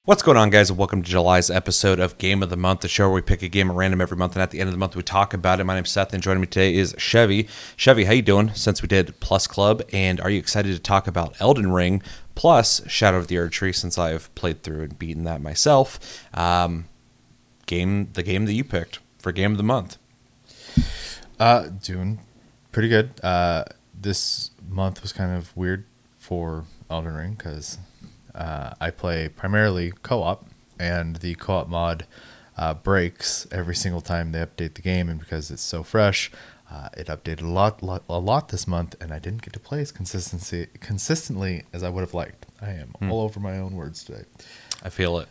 What's going on, guys, and welcome to July's episode of Game of the Month, the show where we pick a game at random every month, and at the end of the month we talk about it. My name's Seth, and joining me today is Chevy. Chevy, how you doing since we did Plus Club, and are you excited to talk about Elden Ring plus Shadow of the Erdtree, since I've played through and beaten that myself? The game that you picked for Game of the Month. Doing pretty good. This month was kind of weird for Elden Ring because I play primarily co-op, and the co-op mod breaks every single time they update the game, and because it's so fresh, it updated a lot this month, and I didn't get to play as consistently as I would have liked. I am all over my own words today. I feel it.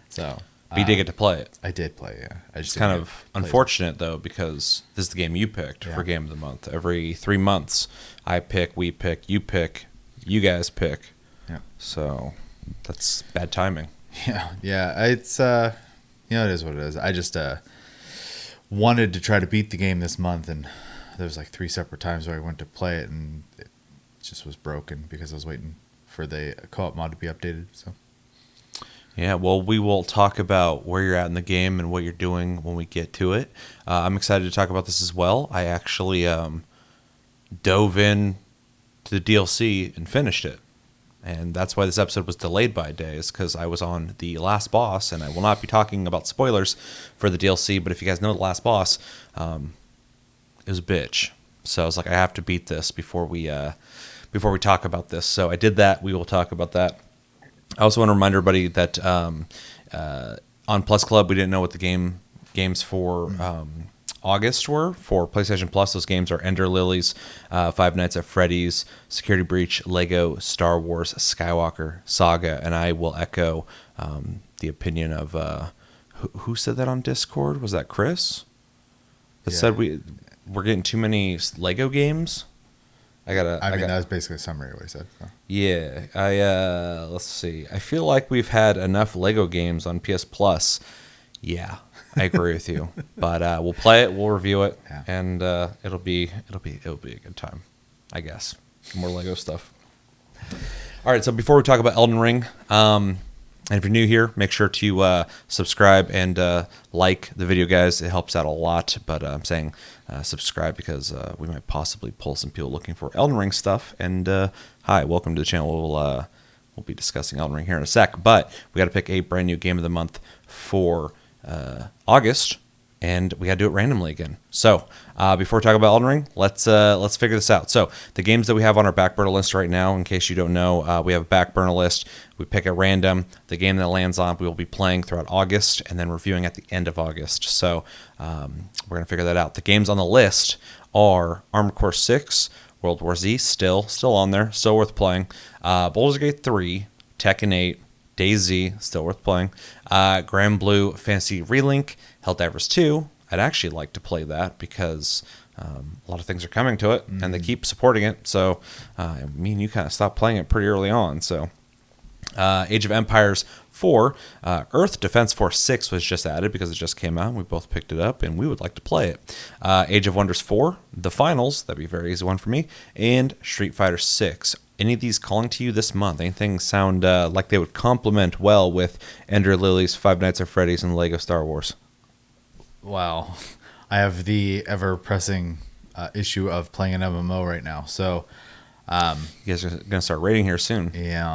So, But you did get to play it. I did play, yeah. It's kind of unfortunate, though, because this is the game you picked for Game of the Month. Every 3 months, I pick, we pick, you guys pick. Yeah. So that's bad timing. Yeah. It's it is what it is. I just wanted to try to beat the game this month, and there was like 3 separate times where I went to play it, and it just was broken because I was waiting for the co-op mod to be updated. So. Yeah, well, we will talk about where you're at in the game and what you're doing when we get to it. I'm excited to talk about this as well. I actually dove in to the DLC and finished it. And that's why this episode was delayed by a day, is because I was on the last boss, and I will not be talking about spoilers for the DLC, but if you guys know the last boss, it was a bitch. So I was like, I have to beat this before we talk about this. So I did that. We will talk about that. I also want to remind everybody that on Plus Club, we didn't know what the games for August were for PlayStation Plus. Those games are Ender Lilies, Five Nights at Freddy's, Security Breach, Lego, Star Wars, Skywalker, Saga, and I will echo the opinion of who said that on Discord? Was that Chris? That said we're getting too many Lego games. That was basically a summary of what he said. So. Yeah, let's see. I feel like we've had enough Lego games on PS Plus. Yeah, I agree with you. But we'll play it, we'll review it, and it'll be a good time, I guess. More Lego stuff. All right, so before we talk about Elden Ring, and if you're new here, make sure to subscribe and like the video, guys. It helps out a lot. But I'm saying subscribe because we might possibly pull some people looking for Elden Ring stuff. And hi, welcome to the channel. We'll be discussing Elden Ring here in a sec. But we got to pick a brand new game of the month for August, and we got to do it randomly again. So before we talk about Elden Ring, let's figure this out. So the games that we have on our back burner list right now, in case you don't know, we have a back burner list. We pick at random. The game that lands on, we will be playing throughout August and then reviewing at the end of August. So we're going to figure that out. The games on the list are Armored Core 6, World War Z, still on there, still worth playing. Baldur's Gate 3, Tekken 8, DayZ, still worth playing. Grand Blue Fantasy Relink, Helldivers 2. I'd actually like to play that because a lot of things are coming to it, and they keep supporting it. So me and you kind of stopped playing it pretty early on. So Age of Empires 4, Earth Defense Force 6 was just added because it just came out. We both picked it up, and we would like to play it. Age of Wonders 4, The Finals, that'd be a very easy one for me, and Street Fighter 6. Any of these calling to you this month? Anything sound like they would complement well with Ender Lilies, Five Nights at Freddy's, and Lego Star Wars? Wow. I have the ever-pressing issue of playing an MMO right now. So, you guys are going to start raiding here soon,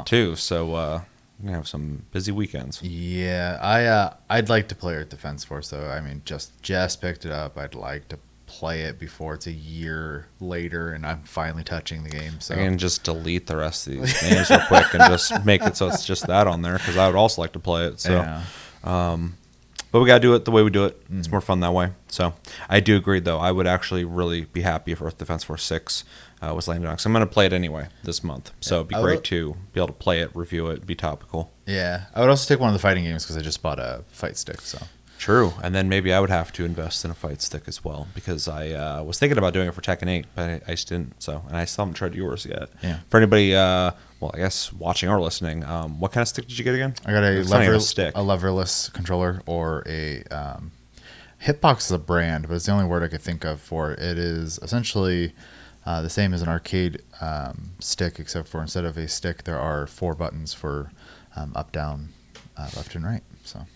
too. So you're going to have some busy weekends. Yeah, I'd like to play Earth Defense Force, though. I mean, just picked it up. I'd like to play it before it's a year later and I'm finally touching the game. So I can just delete the rest of these names real quick and just make it so it's just that on there, because I would also like to play it. So, but we got to do it the way we do it. It's more fun that way. So I do agree, though. I would actually really be happy if Earth Defense Force 6 was landed on. So I'm going to play it anyway this month. So it'd be great to be able to play it, review it, be topical. Yeah. I would also take one of the fighting games because I just bought a fight stick. So True. And then maybe I would have to invest in a fight stick as well, because I was thinking about doing it for Tekken 8, but I just didn't. So, and I still haven't tried yours yet. Yeah. For anybody, well, I guess watching or listening, what kind of stick did you get again? I got a leverless controller, or a Hitbox is a brand, but it's the only word I could think of for it. It is essentially the same as an arcade stick, except for instead of a stick, there are 4 buttons for up, down, left, and right. So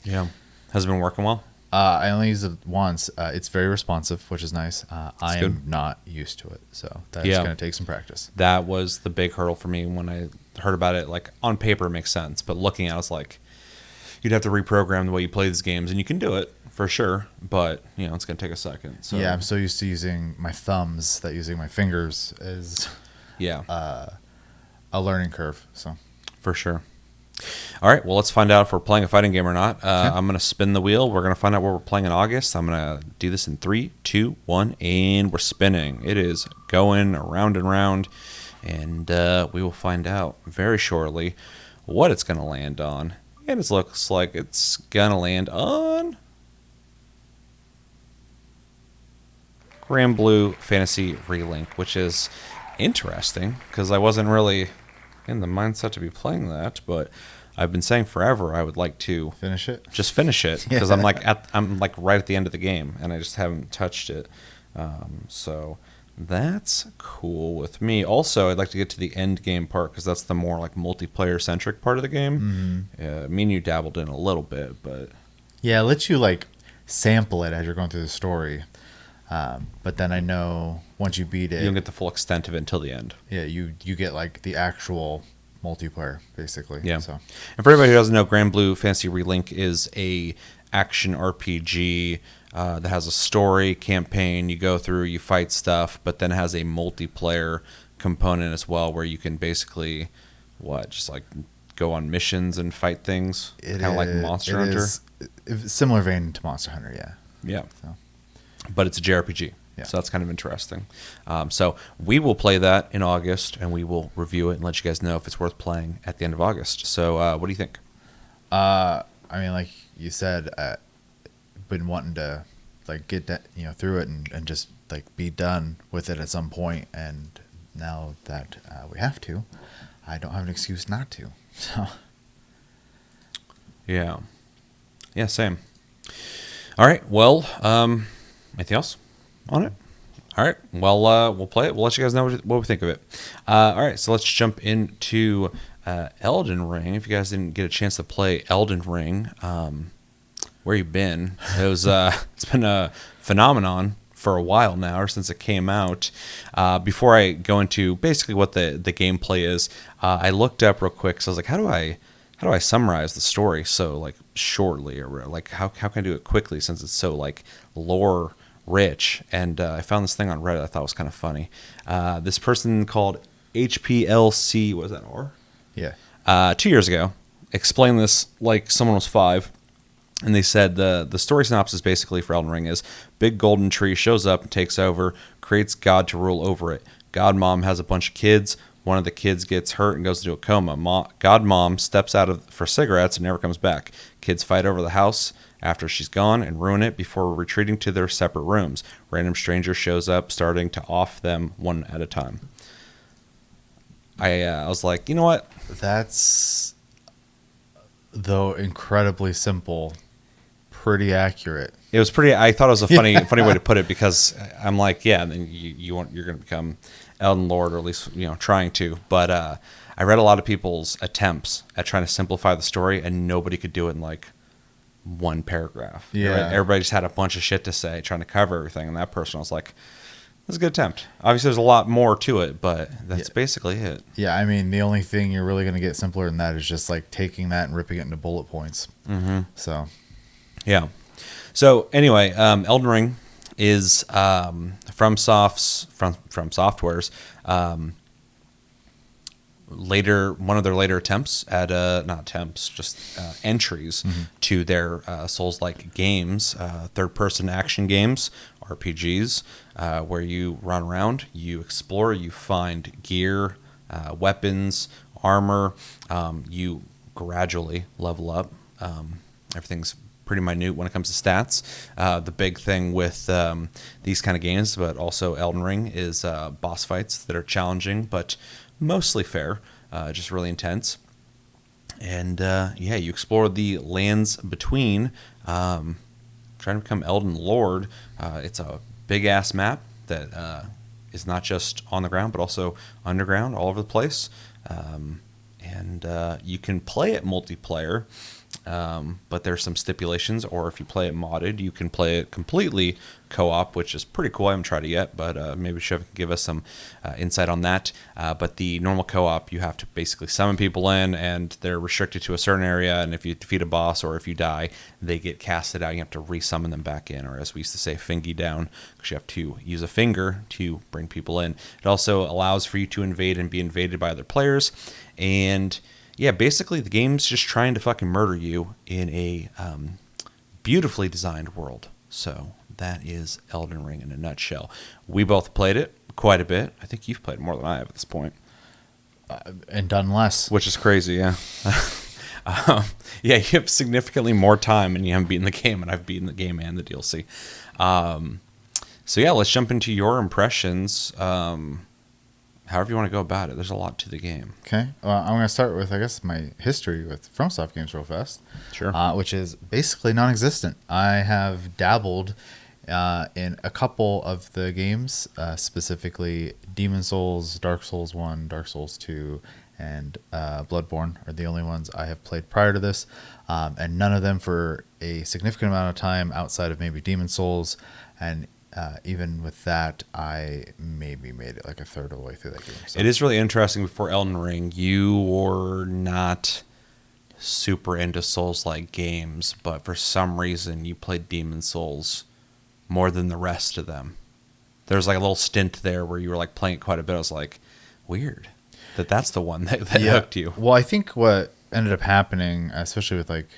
Yeah. Has it been working well? I only used it once. It's very responsive, which is nice. I am good. not used to it, so that's Yeah. going to take some practice. That was the big hurdle for me when I heard about it. Like, on paper, it makes sense, but looking at it, it's like you'd have to reprogram the way you play these games, and you can do it for sure, but it's going to take a second. So Yeah, I'm so used to using my thumbs that using my fingers is yeah, a learning curve. So for sure. All right, well, let's find out if we're playing a fighting game or not. I'm going to spin the wheel. We're going to find out what we're playing in August. I'm going to do this in 3, 2, 1, and we're spinning. It is going around and round, and we will find out very shortly what it's going to land on. And it looks like it's going to land on Grand Blue Fantasy Relink, which is interesting because I wasn't really in the mindset to be playing that, but I've been saying forever I would like to finish it. just finish it because I'm like right at the end of the game and I just haven't touched it. So that's cool with me. Also, I'd like to get to the end game part because that's the more like multiplayer centric part of the game. Me and you dabbled in a little bit, but Yeah, it lets you like sample it as you're going through the story. But then I know once you beat it, you don't get the full extent of it until the end. yeah, you get like the actual multiplayer basically. Yeah. So And for anybody who doesn't know, Grand Blue Fantasy Relink is a action RPG that has a story campaign. You go through, you fight stuff, but then has a multiplayer component as well, where you can basically just like go on missions and fight things, kind of like Monster Hunter. Similar vein to Monster Hunter, yeah. Yeah. So. But it's a JRPG. Yeah. So that's kind of interesting. So we will play that in August, and we will review it and let you guys know if it's worth playing at the end of August. So what do you think? I mean, like you said, been wanting to like get that through it and just like be done with it at some point, and now that we have to, I don't have an excuse not to. So Yeah, same. All right, well, anything else on it? All right, well, we'll play it. We'll let you guys know what we think of it. All right, so let's jump into Elden Ring. If you guys didn't get a chance to play Elden Ring, where you been? It was it's been a phenomenon for a while now, or since it came out. Before I go into basically what the gameplay is, I looked up real quick. So I was like, how do I summarize the story so like shortly, or like how can I do it quickly since it's so like lore rich? And I found this thing on Reddit I thought was kind of funny. This person called HPLC, what was that, R? yeah, 2 years ago, explained this like someone was 5. And they said the story synopsis basically for Elden Ring is: big golden tree shows up and takes over, creates God to rule over it. God Mom has a bunch of kids. One of the kids gets hurt and goes into a coma. God Mom steps out for cigarettes and never comes back. Kids fight over the house after she's gone and ruin it before retreating to their separate rooms. Random stranger shows up, starting to off them one at a time. I was like, you know what? that's though incredibly simple, pretty accurate. It was pretty. I thought it was a funny way to put it, because I'm like, yeah, then you're going to become Elden Lord, or at least trying to. But I read a lot of people's attempts at trying to simplify the story, and nobody could do it in like one paragraph. Yeah, everybody just had a bunch of shit to say, trying to cover everything. And that person was like, "That's a good attempt." Obviously, there's a lot more to it, but that's basically it. Yeah, I mean, the only thing you're really going to get simpler than that is just like taking that and ripping it into bullet points. Mm-hmm. So, yeah. So anyway, Elden Ring is from Software's one of their later attempts at entries to their Souls-like games, third-person action games, RPGs, where you run around, you explore, you find gear, weapons, armor, you gradually level up. Everything's pretty minute when it comes to stats. The big thing with these kind of games, but also Elden Ring, is boss fights that are challenging, but mostly fair, just really intense. And you explore the lands between, trying to become Elden Lord. It's a big-ass map that is not just on the ground, but also underground, all over the place. and you can play it multiplayer, but there's some stipulations. Or if you play it modded, you can play it completely co-op, which is pretty cool. I haven't tried it yet, but maybe Shiv can give us some insight on that. But the normal co-op, you have to basically summon people in, and they're restricted to a certain area. And if you defeat a boss or if you die, they get casted out. You have to re-summon them back in, or as we used to say, fingy down, because you have to use a finger to bring people in. It also allows for you to invade and be invaded by other players. And yeah, basically the game's just trying to fucking murder you in a beautifully designed world. So that is Elden Ring in a nutshell. We both played it quite a bit. I think you've played more than I have at this point. And done less. Which is crazy, yeah. Yeah, you have significantly more time and you haven't beaten the game, and I've beaten the game and the DLC. So yeah, let's jump into your impressions. However you want to go about it. There's a lot to the game. Okay. Well, I'm going to start with, I guess, my history with FromSoft games real fast. Sure. Which is basically non-existent. I have dabbled in a couple of the games, specifically Demon Souls, Dark Souls 1, Dark Souls 2, and Bloodborne are the only ones I have played prior to this. And none of them for a significant amount of time outside of maybe Demon Souls. And even with that, I maybe made it like a third of the way through that game. So. It is really interesting. Before Elden Ring, you were not super into Souls-like games, but for some reason you played Demon Souls more than the rest of them. There's like a little stint there where you were like playing it quite a bit. I was like, weird that's the one that hooked you. Well, I think what ended up happening, especially with like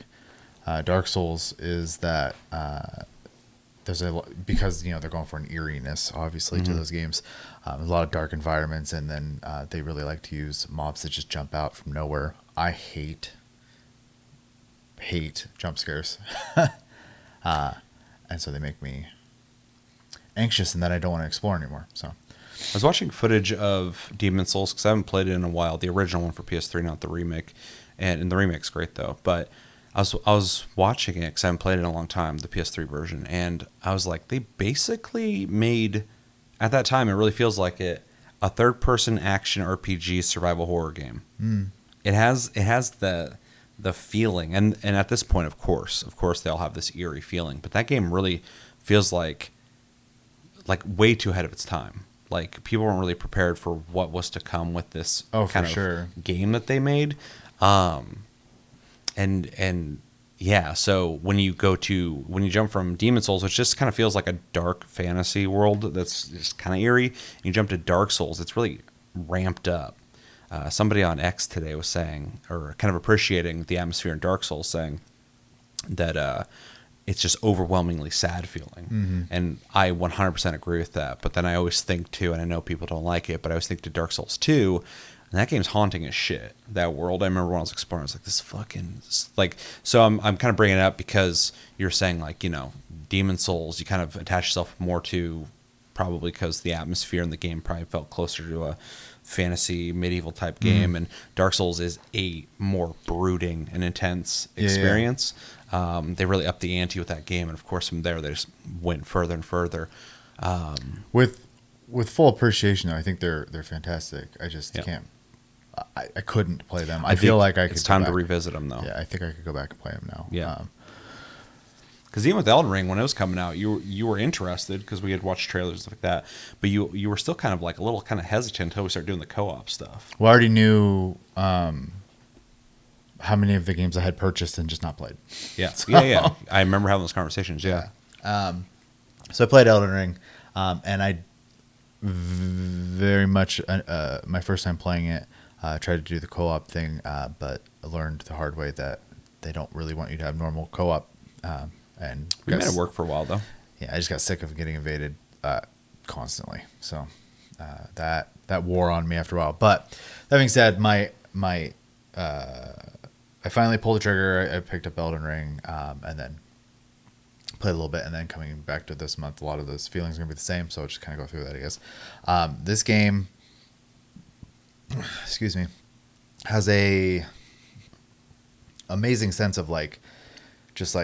Dark Souls, is that there's because they're going for an eeriness, obviously, to those games. A lot of dark environments, and then they really like to use mobs that just jump out from nowhere. I hate jump scares, and so they make me anxious, and that I don't want to explore anymore. So I was watching footage of Demon Souls because I haven't played it in a while. The original one for PS3, not the remake, and the remake's great though, but. I was watching it because I haven't played it in a long time, the PS3 version, and I was like, they basically made, at that time, it really feels like it, a third-person action RPG survival horror game. It has the feeling, and at this point, of course, they all have this eerie feeling, but that game really feels like way too ahead of its time. Like people weren't really prepared for what was to come with this kind of game that they made. And yeah, so when you jump from Demon Souls, which just kind of feels like a dark fantasy world that's just kind of eerie, and you jump to Dark Souls, it's really ramped up. Somebody on X today was saying, or kind of appreciating the atmosphere in Dark Souls, saying that it's just overwhelmingly sad feeling. And I 100% agree with that. But then I always think too, and I know people don't like it, but I always think to Dark Souls 2, and that game's haunting as shit. That world, I remember when I was exploring, I was like, this fucking, like, so I'm kind of bringing it up because you're saying, like, Demon Souls, you kind of attach yourself more to, probably because the atmosphere in the game probably felt closer to a fantasy medieval type game, and Dark Souls is a more brooding and intense experience. They really upped the ante with that game, and of course from there they just went further and further. With full appreciation, though, I think they're fantastic. I just can't. I couldn't play them. I feel like I could. It's time to revisit them, though. Yeah, I think I could go back and play them now. Yeah. Because even with Elden Ring, when it was coming out, you were interested because we had watched trailers and stuff like that, but you were still kind of like a little kind of hesitant until we started doing the co-op stuff. Well, I already knew how many of the games I had purchased and just not played. Yeah, yeah. I remember having those conversations. Yeah. So I played Elden Ring, and I very much my first time playing it. Tried to do the co-op thing, but I learned the hard way that they don't really want you to have normal co-op. And we made it work for a while, though. Yeah, I just got sick of getting invaded constantly. So that wore on me after a while. But that being said, I finally pulled the trigger. I picked up Elden Ring, and then played a little bit. And then coming back to this month, a lot of those feelings are going to be the same. So I'll just kind of go through that, I guess. This game, excuse me, has a amazing sense of just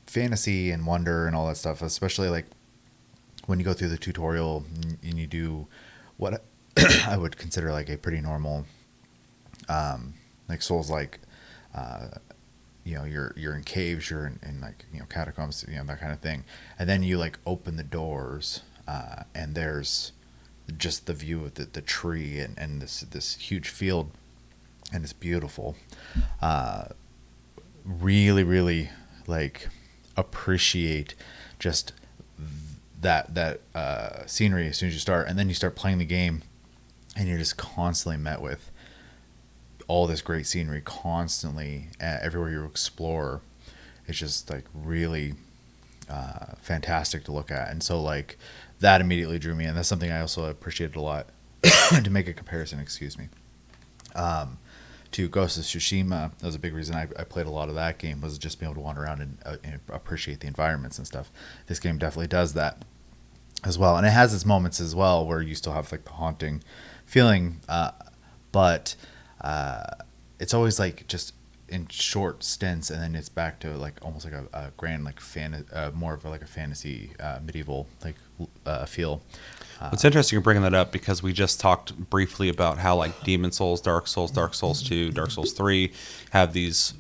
fantasy and wonder and all that stuff, especially like when you go through the tutorial and you do what I would consider like a pretty normal like Souls, like you're in caves, you're in like catacombs, that kind of thing, and then you like open the doors, and there's just the view of the tree and this huge field, and it's beautiful. Really, really like appreciate just that scenery as soon as you start, and then you start playing the game, and you're just constantly met with all this great scenery constantly everywhere you explore. It's just like really fantastic to look at, and so like that immediately drew me in. That's something I also appreciated a lot. To make a comparison, excuse me, to Ghost of Tsushima, that was a big reason I played a lot of that game, was just being able to wander around and appreciate the environments and stuff. This game definitely does that as well, and it has its moments as well where you still have like the haunting feeling, but it's always like just in short stints, and then it's back to like almost like a grand like more of like a fantasy medieval like feel. It's interesting you're bringing that up, because we just talked briefly about how like Demon Souls, Dark Souls 2, Dark Souls 3 have these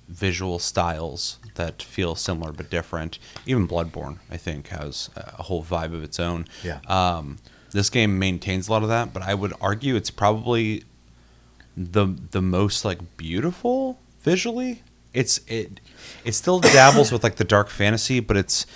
visual styles that feel similar but different. Even Bloodborne, I think, has a whole vibe of its own. Yeah. This game maintains a lot of that, but I would argue it's probably the most like beautiful visually. It still dabbles with like the dark fantasy, but it's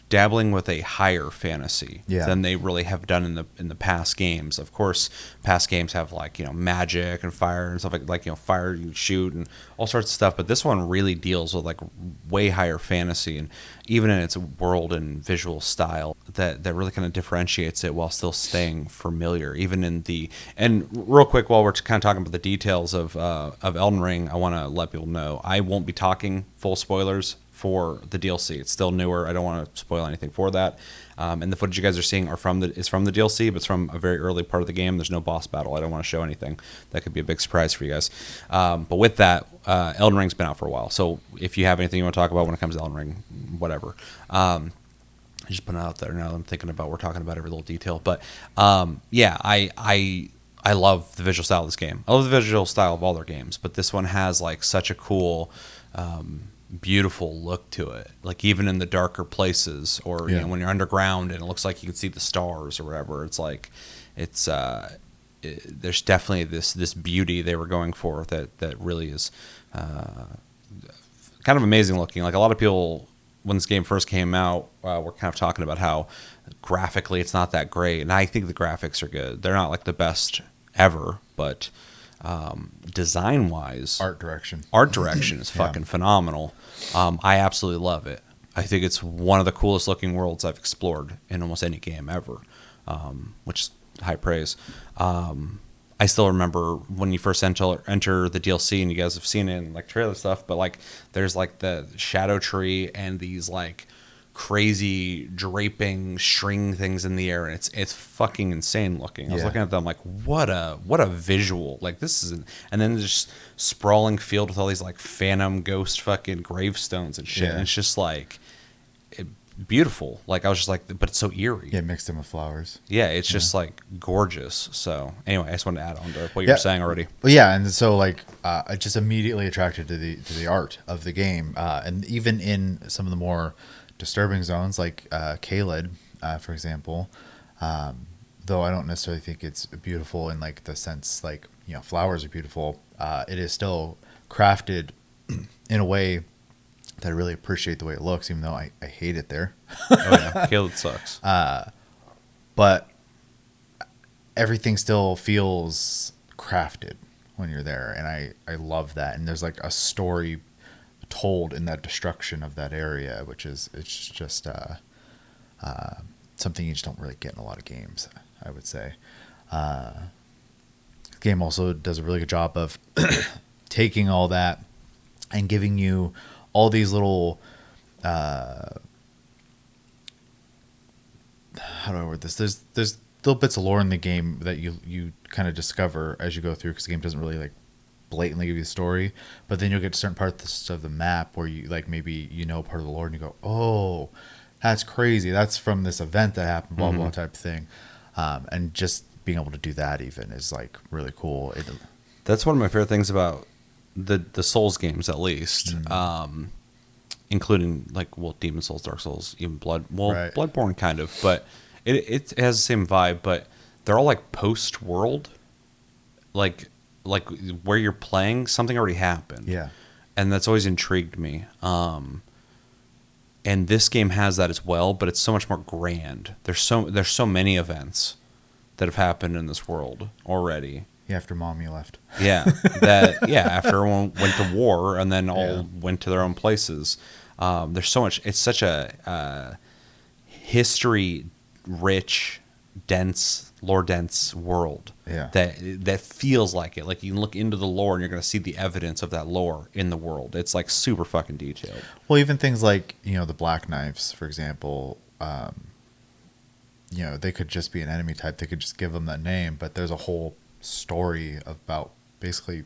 dabbling with a higher fantasy than they really have done in the past games. Of course, past games have like magic and fire and stuff like fire you shoot and all sorts of stuff, but this one really deals with like way higher fantasy, and even in its world and visual style that really kind of differentiates it while still staying familiar. Even in and real quick, while we're kind of talking about the details of Elden Ring, I want to let people know I won't be talking full spoilers for the DLC. It's still newer. I don't want to spoil anything for that. And the footage you guys are seeing is from the DLC, but it's from a very early part of the game. There's no boss battle. I don't want to show anything. That could be a big surprise for you guys. But with that, Elden Ring's been out for a while. So if you have anything you want to talk about when it comes to Elden Ring, whatever. I just put it out there now that I'm thinking about. We're talking about every little detail. But yeah, I love the visual style of this game. I love the visual style of all their games, but this one has like such a cool beautiful look to it, like even in the darker places, or when you're underground and it looks like you can see the stars or whatever. It's like there's definitely this beauty they were going for that really is kind of amazing looking. Like a lot of people, when this game first came out, were kind of talking about how graphically it's not that great, and I think the graphics are good. They're not like the best ever, but design wise, art direction is fucking phenomenal. I absolutely love it. I think it's one of the coolest looking worlds I've explored in almost any game ever, which is high praise. I still remember when you first enter the DLC, and you guys have seen it in like trailer stuff, but like there's like the shadow tree and these like crazy draping string things in the air, and it's fucking insane looking. I was looking at them like, what a visual. Like this is and then there's just sprawling field with all these like phantom ghost fucking gravestones and shit. And it's just like beautiful. Like I was just like, but it's so eerie. Yeah, mixed in with flowers. Yeah, it's just like gorgeous. So anyway, I just wanted to add on to what you were saying already. Well, yeah, and so like I just immediately attracted to the art of the game, and even in some of the more disturbing zones like Caelid, for example, though I don't necessarily think it's beautiful in like the sense like flowers are beautiful, it is still crafted in a way that I really appreciate the way it looks, even though I hate it there. Oh yeah, Caelid sucks. But everything still feels crafted when you're there, and I love that. And there's like a story told in that destruction of that area, which is just something you just don't really get in a lot of games, I would say. The game also does a really good job of taking all that and giving you all these little how do I word this? There's little bits of lore in the game that you kind of discover as you go through, because the game doesn't really like blatantly give you the story, but then you'll get to certain parts of the map where you like maybe part of the lore, and you go, oh, that's crazy, that's from this event that happened, blah blah type of thing. And just being able to do that even is like really cool. That's one of my favorite things about the Souls games, at least, including like Demon Souls, Dark Souls, even Right. Bloodborne kind of, but it has the same vibe, but they're all like post world, like where you're playing something already happened, Yeah. and that's always intrigued me. And this game has that as well, but it's so much more grand. There's so many events that have happened in this world already. Yeah, after Mommy left. Yeah, after everyone went to war and then all went to their own places. There's so much. It's such a history rich, dense, lore dense world. Yeah. That feels like it. Like you can look into the lore and you're going to see the evidence of that lore in the world. It's like super fucking detailed. Well, even things like, the Black Knives, for example, they could just be an enemy type. They could just give them that name, but there's a whole story about basically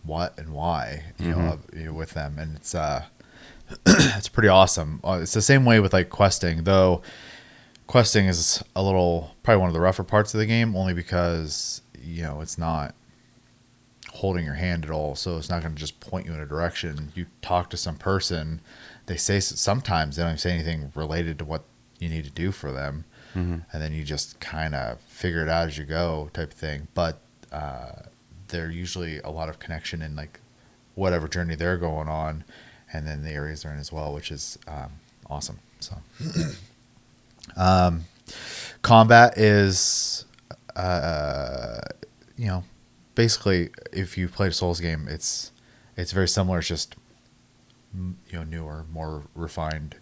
what and why, with them. And it's, it's pretty awesome. It's the same way with like questing, though. Questing is probably one of the rougher parts of the game, only because, it's not holding your hand at all. So it's not going to just point you in a direction. You talk to some person, sometimes they don't even say anything related to what you need to do for them. And then you just kind of figure it out as you go type of thing. But they're usually a lot of connection in like whatever journey they're going on, and then the areas they're in as well, which is awesome. So combat is, basically if you played a Souls game, it's very similar. It's just, newer, more refined.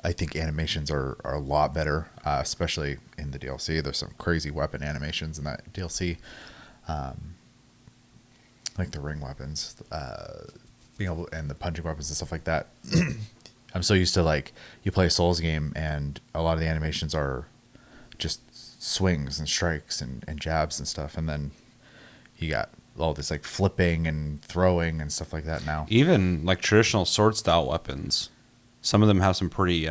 I think animations are a lot better, especially in the DLC. There's some crazy weapon animations in that DLC, like the ring weapons, and the punching weapons and stuff like that. I'm so used to like you play a Souls game and a lot of the animations are just swings and strikes and jabs and stuff, and then you got all this like flipping and throwing and stuff like that now. Even like traditional sword style weapons. Some of them have some pretty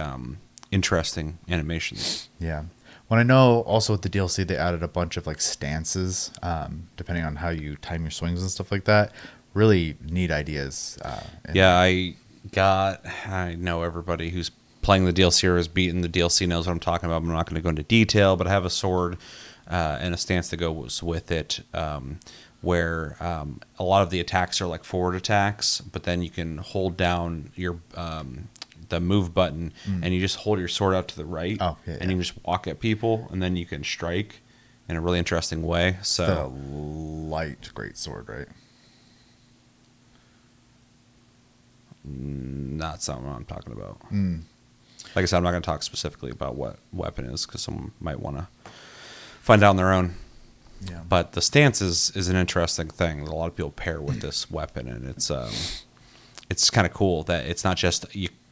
interesting animations. Yeah. When I know also with the DLC, they added a bunch of like stances, depending on how you time your swings and stuff like that. Really neat ideas. I know everybody who's playing the DLC or has beaten the DLC knows what I'm talking about. I'm not going to go into detail, but I have a sword and a stance that goes with it, where a lot of the attacks are like forward attacks, but then you can hold down your the move button and you just hold your sword out to the right, and you just walk at people, and then you can strike in a really interesting way. So the light great sword, right? Not something I'm talking about. Like I said, I'm not going to talk specifically about what weapon is because someone might want to find out on their own. Yeah. But the stance is an interesting thing that a lot of people pair with this weapon, and it's kind of cool that it's not just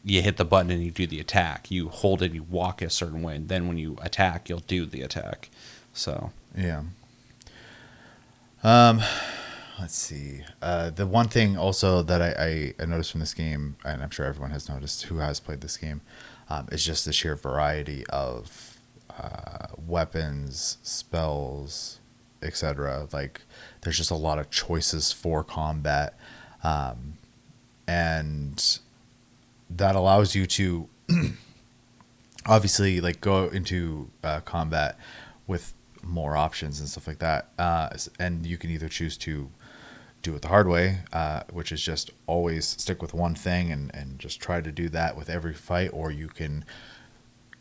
you hit the button and you do the attack. You hold it, you walk a certain way, and then when you attack, you'll do the attack. So yeah. Let's see. The one thing also that I noticed from this game, and I'm sure everyone has noticed who has played this game, is just the sheer variety of weapons, spells, etc. Like there's just a lot of choices for combat, and that allows you to obviously like go into combat with more options and stuff like that, and you can either choose to do it the hard way, which is just always stick with one thing and just try to do that with every fight, or you can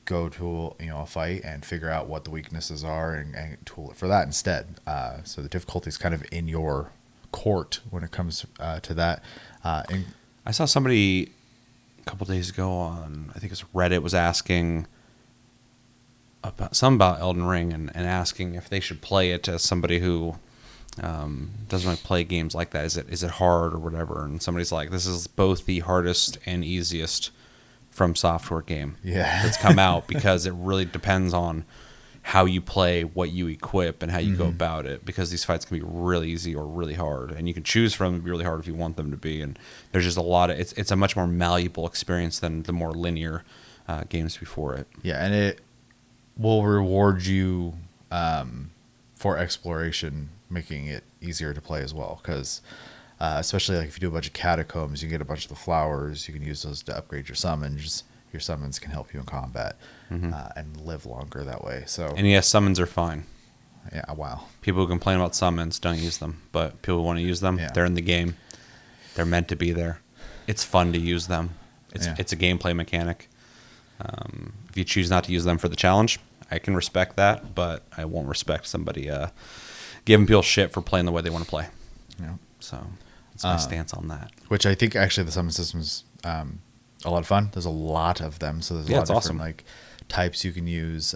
go to a fight and figure out what the weaknesses are and tool it for that instead. So the difficulty is kind of in your court when it comes to that. I saw somebody a couple days ago on, I think it's Reddit, was asking about Elden Ring and asking if they should play it as somebody who doesn't really play games like that. Is it hard or whatever? And somebody's like, this is both the hardest and easiest from software game that's come out, because it really depends on how you play, what you equip, and how you go about it, because these fights can be really easy or really hard, and you can choose for them to be really hard if you want them to be. And there's just a lot of it's a much more malleable experience than the more linear games before it. Yeah, and it will reward you for exploration, making it easier to play as well. Because especially like if you do a bunch of catacombs, you get a bunch of the flowers. You can use those to upgrade your summons. Your summons can help you in combat and live longer that way. So And yes, summons are fine. yeah, wow. People who complain about summons don't use them, but people who want to use them, they're in the game. They're meant to be there. It's fun to use them. It's a gameplay mechanic. If you choose not to use them for the challenge, I can respect that, but I won't respect somebody giving people shit for playing the way they want to play. Yeah. So that's my stance on that. Which I think actually the summon system's a lot of fun. There's a lot of them, so there's a lot of different awesome. like types you can use.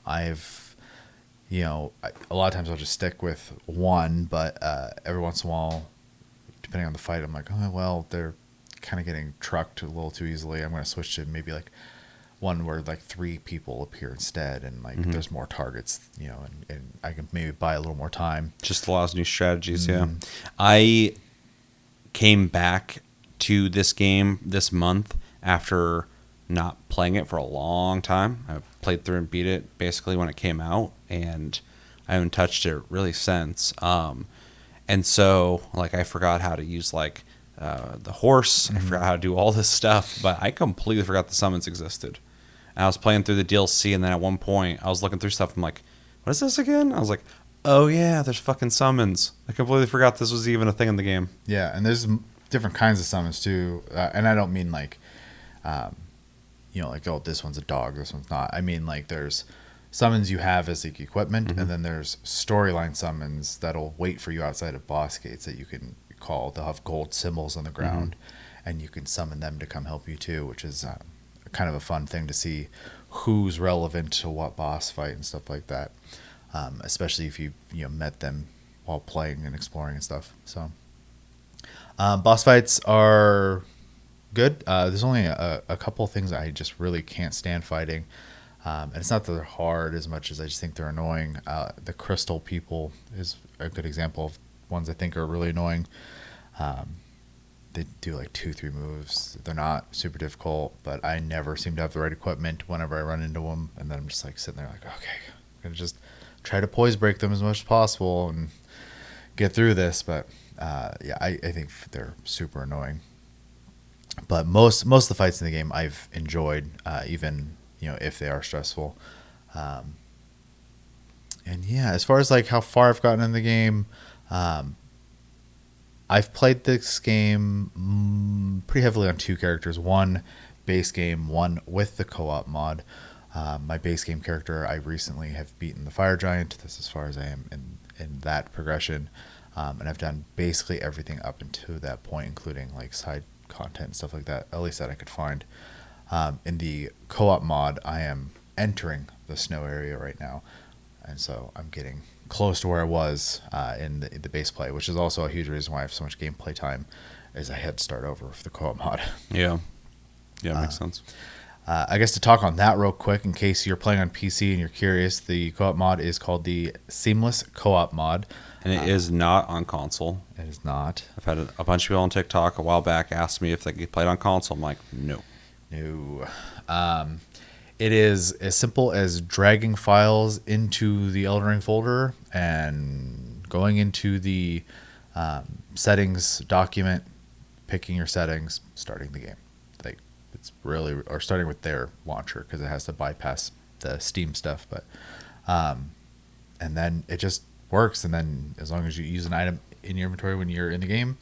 I've a lot of times I'll just stick with one, but every once in a while, depending on the fight, I'm like, oh well, they're kind of getting trucked a little too easily. I'm going to switch to maybe like one where like 3 people appear instead, and like there's more targets, and I can maybe buy a little more time. Just allows new strategies. Yeah, I came back to this game this month after not playing it for a long time. I played through and beat it basically when it came out, and I haven't touched it really since. And so like I forgot how to use like the horse. I forgot how to do all this stuff, but I completely forgot the summons existed. And I was playing through the DLC, and then at one point I was looking through stuff. I'm like, what is this again? I was like, oh yeah, there's fucking summons. I completely forgot this was even a thing in the game. Yeah, and there's different kinds of summons too, and I don't mean like like, oh, this one's a dog, this one's not. I mean like there's summons you have as like equipment, and then there's storyline summons that'll wait for you outside of boss gates that you can call. They'll have gold symbols on the ground, and you can summon them to come help you too, which is kind of a fun thing to see who's relevant to what boss fight and stuff like that, especially if you met them while playing and exploring and stuff. So boss fights are good. There's only a couple of things I just really can't stand fighting, and it's not that they're hard as much as I just think they're annoying. The crystal people is a good example of ones I think are really annoying. They do like 2-3 moves. They're not super difficult, but I never seem to have the right equipment whenever I run into them, and then I'm just like sitting there like, okay, I'm gonna just try to poise break them as much as possible and get through this. But I think they're super annoying. But most of the fights in the game I've enjoyed, even if they are stressful. And yeah, as far as like how far I've gotten in the game, I've played this game pretty heavily on 2 characters. One base game, one with the co-op mod. My base game character, I recently have beaten the fire giant. That's as far as I am in that progression. And I've done basically everything up until that point, including like side content and stuff like that, at least that I could find. In the co-op mod, I am entering the snow area right now, and so I'm getting close to where I was in the base play, which is also a huge reason why I have so much gameplay time, is I had to start over with the co-op mod. Yeah, makes sense. I guess to talk on that real quick, in case you're playing on PC and you're curious, the co-op mod is called the Seamless Co-op mod. And it is not on console. It is not. I've had a bunch of people on TikTok a while back ask me if they could play it on console. I'm like, no. It is as simple as dragging files into the Elden Ring folder and going into the settings document, picking your settings, starting the game. Like it's really, or starting with their launcher because it has to bypass the Steam stuff. But and then it just works. And then as long as you use an item in your inventory when you're in the game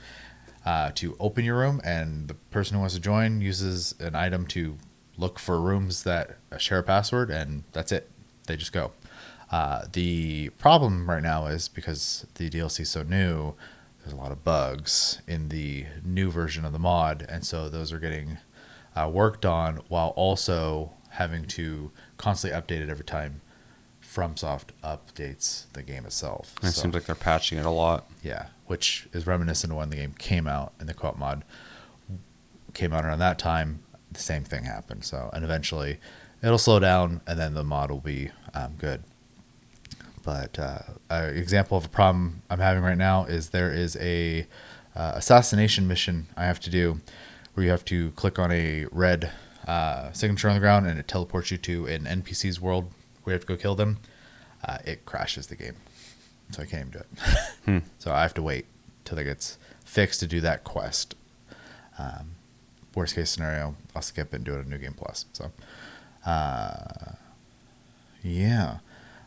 to open your room, and the person who wants to join uses an item to look for rooms that share a password, and that's it. They just go. The problem right now is because the DLC is so new, there's a lot of bugs in the new version of the mod, and so those are getting worked on while also having to constantly update it every time FromSoft updates the game itself. It seems like they're patching it a lot. Yeah, which is reminiscent of when the game came out, and the co-op mod came out around that time. The same thing happened. So, and eventually it'll slow down, and then the mod will be good. But an example of a problem I'm having right now is there is a assassination mission I have to do where you have to click on a red signature on the ground, and it teleports you to an NPC's world where you have to go kill them. It crashes the game. so I can't even do it. Hmm. So I have to wait till it gets fixed to do that quest. Worst case scenario, I'll skip it and do it on New Game Plus. So, yeah.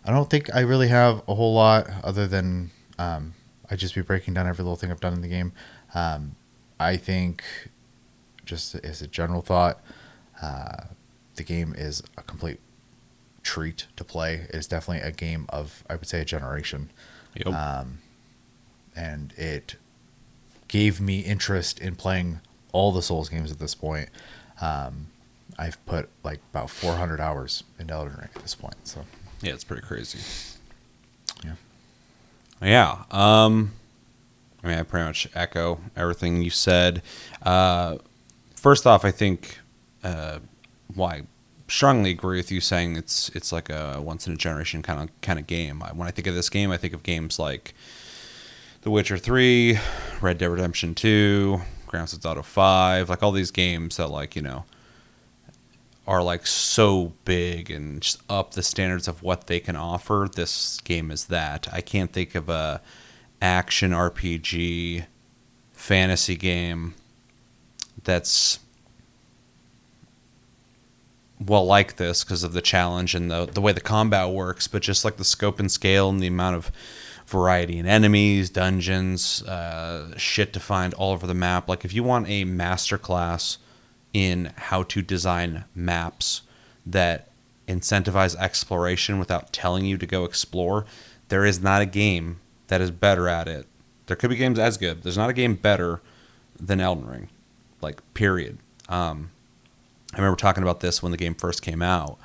I don't think I really have a whole lot other than I just be breaking down every little thing I've done in the game. I think, just as a general thought, the game is a complete treat to play. It's definitely a game of, I would say, a generation. Yep. And it gave me interest in playing all the Souls games at this point. I've put like about 400 hours into Elden Ring at this point. So Yeah, it's pretty crazy. yeah. Yeah. I mean, I pretty much echo everything you said. First off, I think I strongly agree with you saying it's like a once in a generation kind of game. When I think of this game, I think of games like The Witcher 3, Red Dead Redemption 2, Grand Theft Auto 5, like all these games that are like so big and just up the standards of what they can offer. This game is that. I can't think of a action RPG fantasy game that's like this because of the challenge and the way the combat works, but just like the scope and scale and the amount of variety in enemies, dungeons, shit to find all over the map. Like if you want a masterclass in how to design maps that incentivize exploration without telling you to go explore, there is not a game that is better at it. There could be games as good. There's not a game better than Elden Ring, like period. I remember talking about this when the game first came out.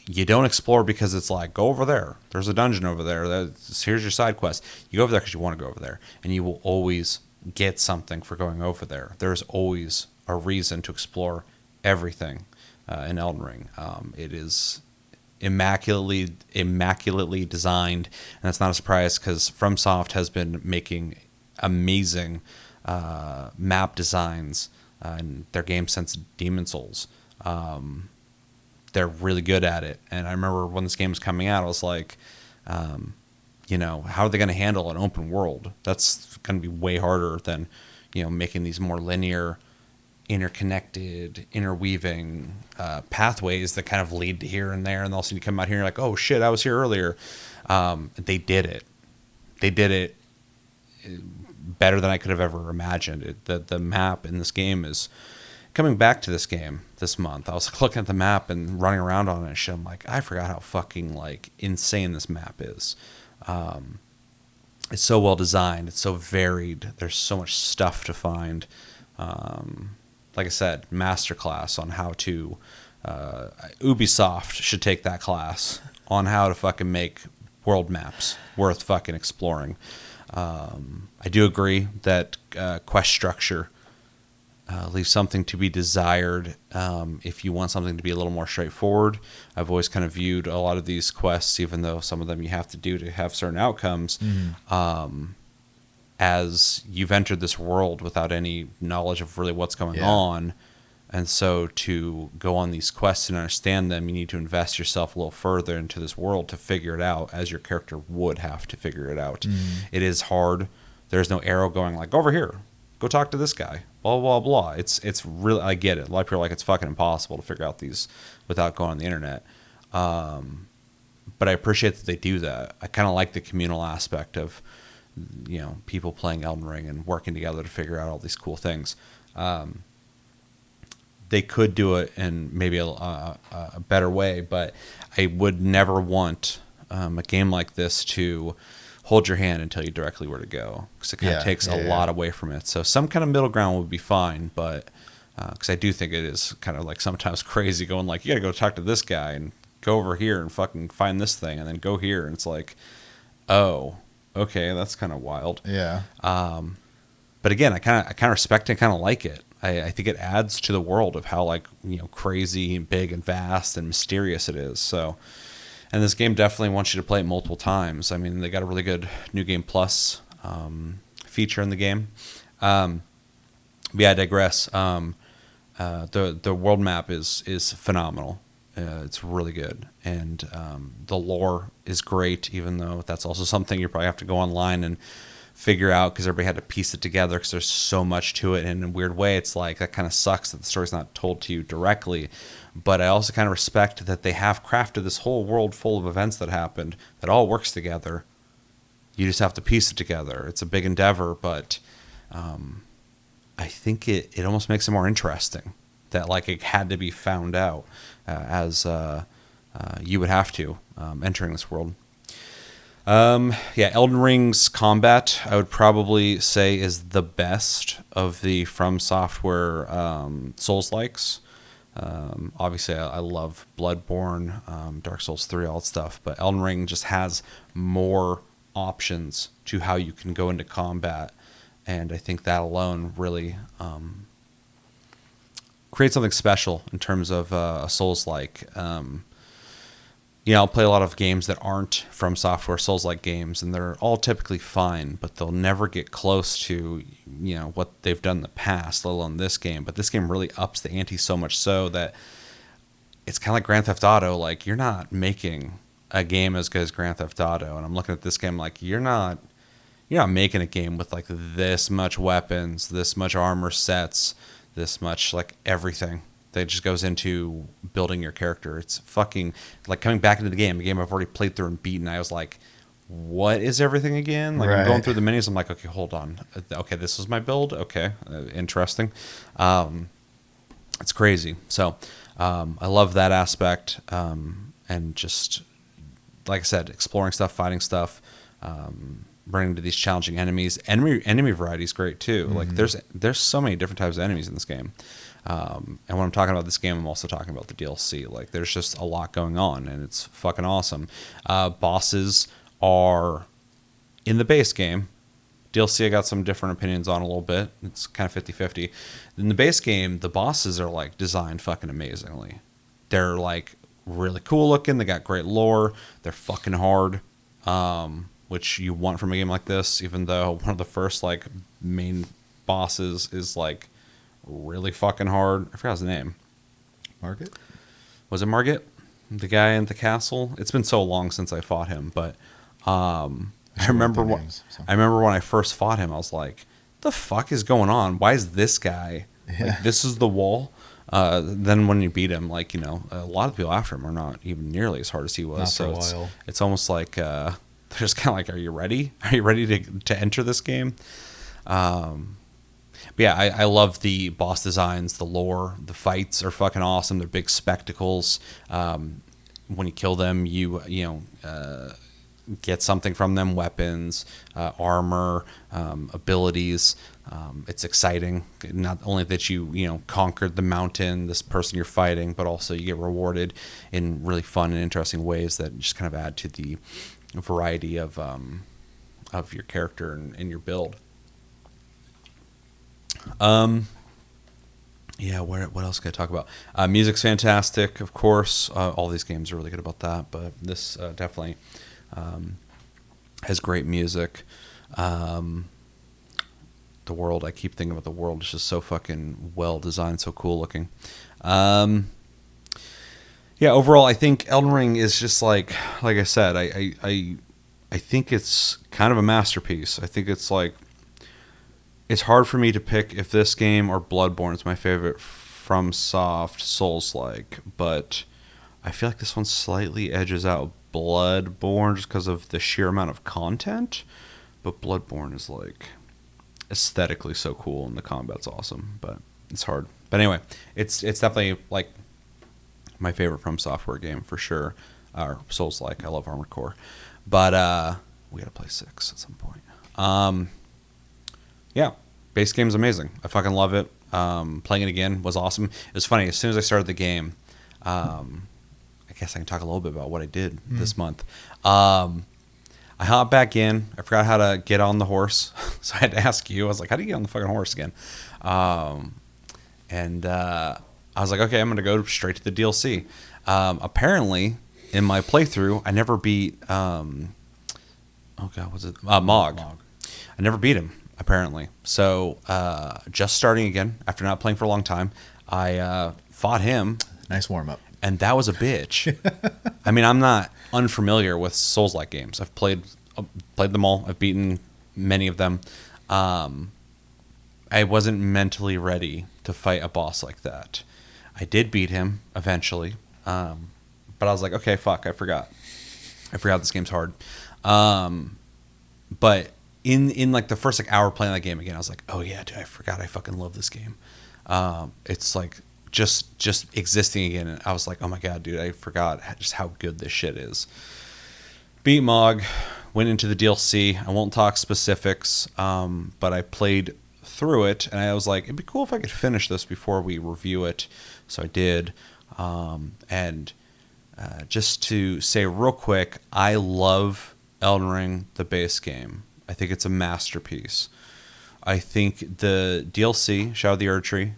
You don't explore because it's like, go over there. There's a dungeon over there. Here's your side quest. You go over there because you want to go over there. And you will always get something for going over there. There's always a reason to explore everything in Elden Ring. It is immaculately designed. And that's not a surprise because FromSoft has been making amazing map designs in their game since Demon's Souls. They're really good at it. And I remember when this game was coming out, I was like, how are they going to handle an open world? That's going to be way harder than, making these more linear, interconnected, interweaving pathways that kind of lead to here and there. And all of a sudden you come out here and you're like, oh shit, I was here earlier. They did it. They did it better than I could have ever imagined. The map in this game is coming back to this game this month. I was looking at the map and running around on it and shit. I'm like, I forgot how fucking insane this map is. It's so well designed. It's so varied. There's so much stuff to find. Like I said, masterclass on how to. Ubisoft should take that class on how to fucking make world maps worth fucking exploring. I do agree that quest structure leaves something to be desired if you want something to be a little more straightforward. I've always kind of viewed a lot of these quests, even though some of them you have to do to have certain outcomes, as you've entered this world without any knowledge of really what's going on. And so to go on these quests and understand them, you need to invest yourself a little further into this world to figure it out as your character would have to figure it out. It is hard. There's no arrow going like, over here, go talk to this guy, blah, blah, blah. It's really, I get it. A lot of people are like, it's fucking impossible to figure out these without going on the internet. But I appreciate that they do that. I kind of like the communal aspect of, people playing Elden Ring and working together to figure out all these cool things. They could do it in maybe a better way, but I would never want a game like this to hold your hand and tell you directly where to go, because it kind of takes a lot away from it. So some kind of middle ground would be fine, but because I do think it is kind of sometimes crazy going you got to go talk to this guy and go over here and fucking find this thing and then go here, and it's like, oh, okay, that's kind of wild. Yeah. But again, I kind of respect it and kind of like it. I think it adds to the world of how crazy and big and vast and mysterious it is. So, and this game definitely wants you to play it multiple times. I mean, they got a really good New Game Plus feature in the game. But yeah, I digress. The world map is phenomenal. It's really good, and the lore is great. Even though that's also something you probably have to go online and figure out because everybody had to piece it together because there's so much to it. And in a weird way, it's like that kind of sucks that the story's not told to you directly. But I also kind of respect that they have crafted this whole world full of events that happened that all works together. You just have to piece it together. It's a big endeavor, but I think it almost makes it more interesting that like it had to be found out as you would have to entering this world. Elden Ring's combat I would probably say is the best of the From Software Souls-likes. Obviously, I love Bloodborne, Dark Souls 3, all that stuff, but Elden Ring just has more options to how you can go into combat, and I think that alone really creates something special in terms of a Souls-like. I'll play a lot of games that aren't From Software Souls-like games, and they're all typically fine, but they'll never get close to what they've done in the past, let alone this game. But this game really ups the ante so much so that it's kind of like Grand Theft Auto. Like, you're not making a game as good as Grand Theft Auto, and I'm looking at this game like you're not making a game with like this much weapons, this much armor sets, this much like everything that just goes into building your character. It's fucking like coming back into the game, a game I've already played through and beaten. I was like, what is everything again? Like, I'm going through the menus. I'm like, okay, hold on. Okay, this is my build. Okay, interesting. It's crazy. So I love that aspect. And just, like I said, exploring stuff, fighting stuff, running into these challenging enemies. Enemy variety is great too. Mm-hmm. Like there's so many different types of enemies in this game. And when I'm talking about this game, I'm also talking about the DLC. Like, there's just a lot going on, and it's fucking awesome. Bosses are in the base game. DLC, I got some different opinions on a little bit. It's kind of 50-50. In the base game, the bosses are, like, designed fucking amazingly. They're, like, really cool looking. They got great lore. They're fucking hard, which you want from a game like this, even though one of the first, like, main bosses is, like, really fucking hard. I forgot his name. Margit? Was it Margit? The guy in the castle? It's been so long since I fought him, but I remember when I first fought him, I was like, the fuck is going on? Why is this guy like, this is the wall? Then when you beat him, like, a lot of people after him are not even nearly as hard as he was. Not so for a while. It's almost like they're just kind of like, are you ready? Are you ready to enter this game? But yeah, I love the boss designs, the lore, the fights are fucking awesome. They're big spectacles. When you kill them, you get something from them: weapons, armor, abilities. It's exciting. Not only that you conquered the mountain, this person you're fighting, but also you get rewarded in really fun and interesting ways that just kind of add to the variety of your character and your build. What else can I talk about? Music's fantastic, of course. All these games are really good about that, but this definitely has great music. The world, I keep thinking about the world. It's just so fucking well designed, so cool looking. Overall, I think Elden Ring is just like I said, I think it's kind of a masterpiece. I think it's like, it's hard for me to pick if this game or Bloodborne is my favorite From Soft Souls-like, but I feel like this one slightly edges out Bloodborne just because of the sheer amount of content. But Bloodborne is like aesthetically so cool and the combat's awesome, but it's hard. But anyway, it's definitely like my favorite From Software game for sure, or Souls-like. I love Armored Core, but we gotta play 6 at some point. Base game's amazing. I fucking love it. Playing it again was awesome. It was funny. As soon as I started the game, I guess I can talk a little bit about what I did this month. I hopped back in. I forgot how to get on the horse, so I had to ask you. I was like, how do you get on the fucking horse again? And I was like, okay, I'm going to go straight to the DLC. Apparently, in my playthrough, I never beat... Mog. I never beat him, apparently. So, just starting again, after not playing for a long time, I fought him. Nice warm-up. and that was a bitch. I mean, I'm not unfamiliar with Souls-like games. I've played them all. I've beaten many of them. I wasn't mentally ready to fight a boss like that. I did beat him eventually, but I was like, okay, fuck, I forgot this game's hard. But in like the first like hour playing that game again, I was like, oh yeah, dude, I forgot I fucking love this game. It's like just existing again, and I was like, oh my god, dude, I forgot just how good this shit is. Beat Mog, went into the DLC. I won't talk specifics, but I played through it, and I was like, it'd be cool if I could finish this before we review it. So I did, and just to say real quick, I love Elden Ring, the base game. I think it's a masterpiece. I think the DLC, Shadow of the Erdtree,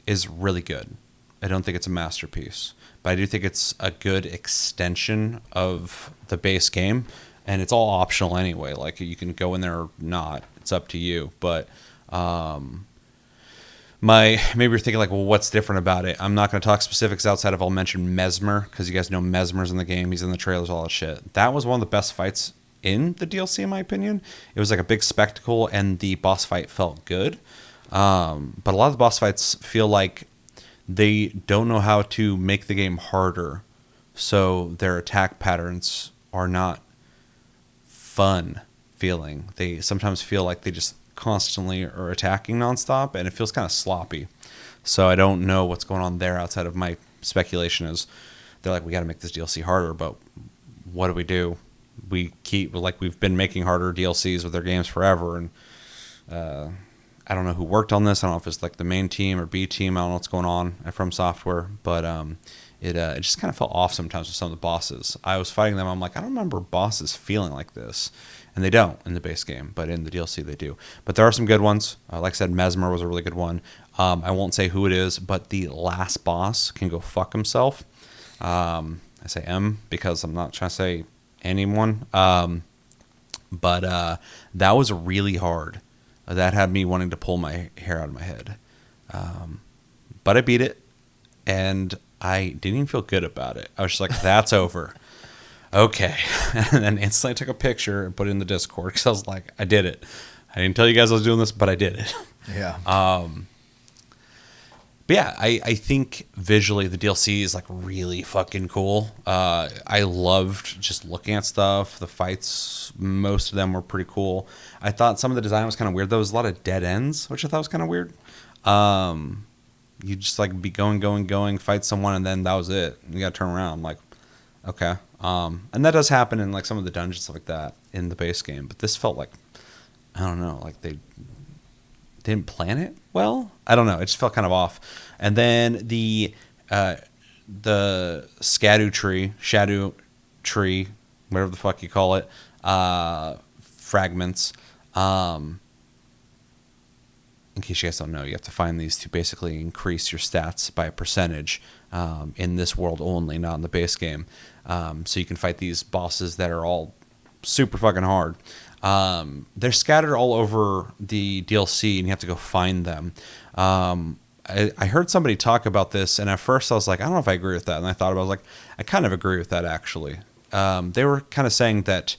is really good. I don't think it's a masterpiece, but I do think it's a good extension of the base game, and it's all optional anyway. Like, you can go in there or not. It's up to you. But maybe you're thinking like, well, what's different about it? I'm not going to talk specifics outside of I'll mention Mesmer, because you guys know Mesmer's in the game. He's in the trailers, all that shit. That was one of the best fights in the DLC, in my opinion. It was like a big spectacle, and the boss fight felt good. But a lot of the boss fights feel like they don't know how to make the game harder, so their attack patterns are not fun feeling. They sometimes feel like they just constantly are attacking nonstop, and it feels kind of sloppy. So I don't know what's going on there outside of my speculation. Is they're like, we got to make this DLC harder, but what do? We keep, like, we've been making harder DLCs with their games forever, and I don't know who worked on this. I don't know if it's like the main team or B team. I don't know what's going on at fromsoftware, but it just kind of felt off sometimes with some of the bosses. I was fighting them. I'm like, I don't remember bosses feeling like this, and they don't in the base game, but in the DLC they do. But there are some good ones. Like I said, Mesmer was a really good one. I won't say who it is, but the last boss can go fuck himself. I say M because I'm not trying to say anyone. But that was really hard. That had me wanting to pull my hair out of my head. But I beat it, and I didn't even feel good about it. I was just like, that's over. Okay. And then instantly took a picture and put it in the Discord, because I was like, I did it. I didn't tell you guys I was doing this, but I did it. Yeah. But yeah, I think visually the DLC is like really fucking cool. I loved just looking at stuff. The fights, most of them were pretty cool. I thought some of the design was kind of weird. There was a lot of dead ends, which I thought was kind of weird. You just like be going, fight someone, and then that was it. You got to turn around. I'm like, okay. And that does happen in like some of the dungeons, stuff like that in the base game. But this felt like, I don't know, like they didn't plan it well. I don't know. It just felt kind of off. And then the shadow tree, whatever the fuck you call it, fragments. In case you guys don't know, you have to find these to basically increase your stats by a percentage in this world only, not in the base game. So you can fight these bosses that are all super fucking hard. They're scattered all over the DLC, and you have to go find them. I heard somebody talk about this, and at first I was like, I don't know if I agree with that. And I thought about it, I was like, I kind of agree with that, actually. They were kind of saying that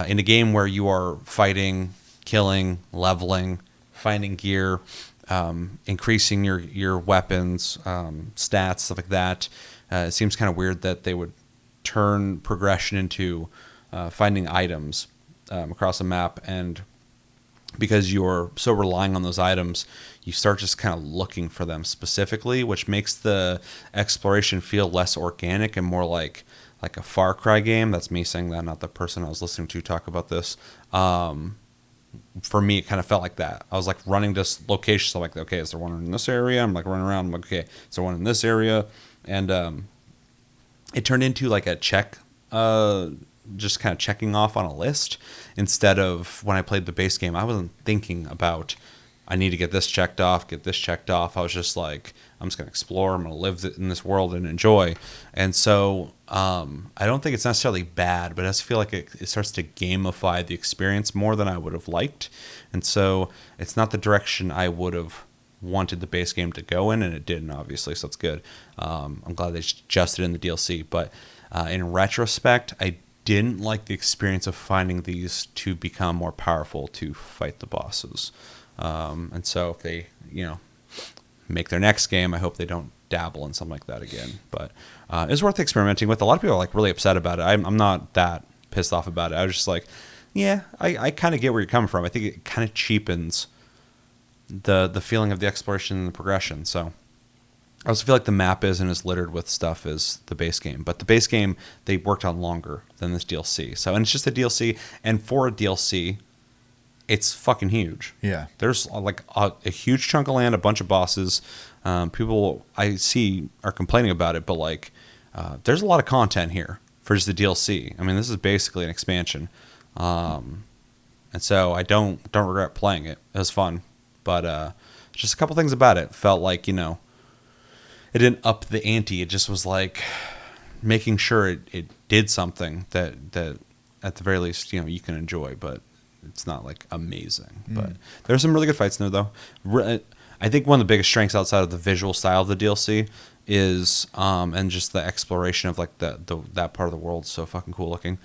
in a game where you are fighting, killing, leveling, finding gear, increasing your weapons, stats, stuff like that, it seems kind of weird that they would turn progression into finding items across a map, and because you're so relying on those items, you start just kind of looking for them specifically, which makes the exploration feel less organic and more like a Far Cry game. That's me saying that, not the person I was listening to talk about this. For me, it kind of felt like that. I was like running to locations. So I'm like, okay, is there one in this area? I'm like running around. I'm like, okay, is there one in this area? And it turned into like a check, just kind of checking off on a list, instead of when I played the base game, I wasn't thinking about, I need to get this checked off, get this checked off. I was just like, I'm just going to explore. I'm going to live in this world and enjoy. And so I don't think it's necessarily bad, but I just feel like it starts to gamify the experience more than I would have liked. And so it's not the direction I would have wanted the base game to go in, and it didn't, obviously, so it's good. I'm glad they adjusted in the DLC, but in retrospect, I didn't like the experience of finding these to become more powerful to fight the bosses. And so if they, make their next game, I hope they don't dabble in something like that again. But it's worth experimenting with. A lot of people are like really upset about it. I'm not that pissed off about it. I was just like, yeah, I kind of get where you're coming from. I think it kind of cheapens the feeling of the exploration and the progression. So I also feel like the map isn't as littered with stuff as the base game. But the base game, they worked on longer than this DLC. So, and it's just a DLC. And for a DLC, it's fucking huge. Yeah. There's like a huge chunk of land, a bunch of bosses. People I see are complaining about it, but like there's a lot of content here for just the DLC. I mean, this is basically an expansion. And so I don't regret playing it. It was fun. But just a couple things about it. Felt like, it didn't up the ante. It just was like making sure it did something that at the very least, you can enjoy, but it's not like amazing. But there's some really good fights in there, though. I think one of the biggest strengths outside of the visual style of the DLC is, and just the exploration of like that part of the world, so fucking cool looking,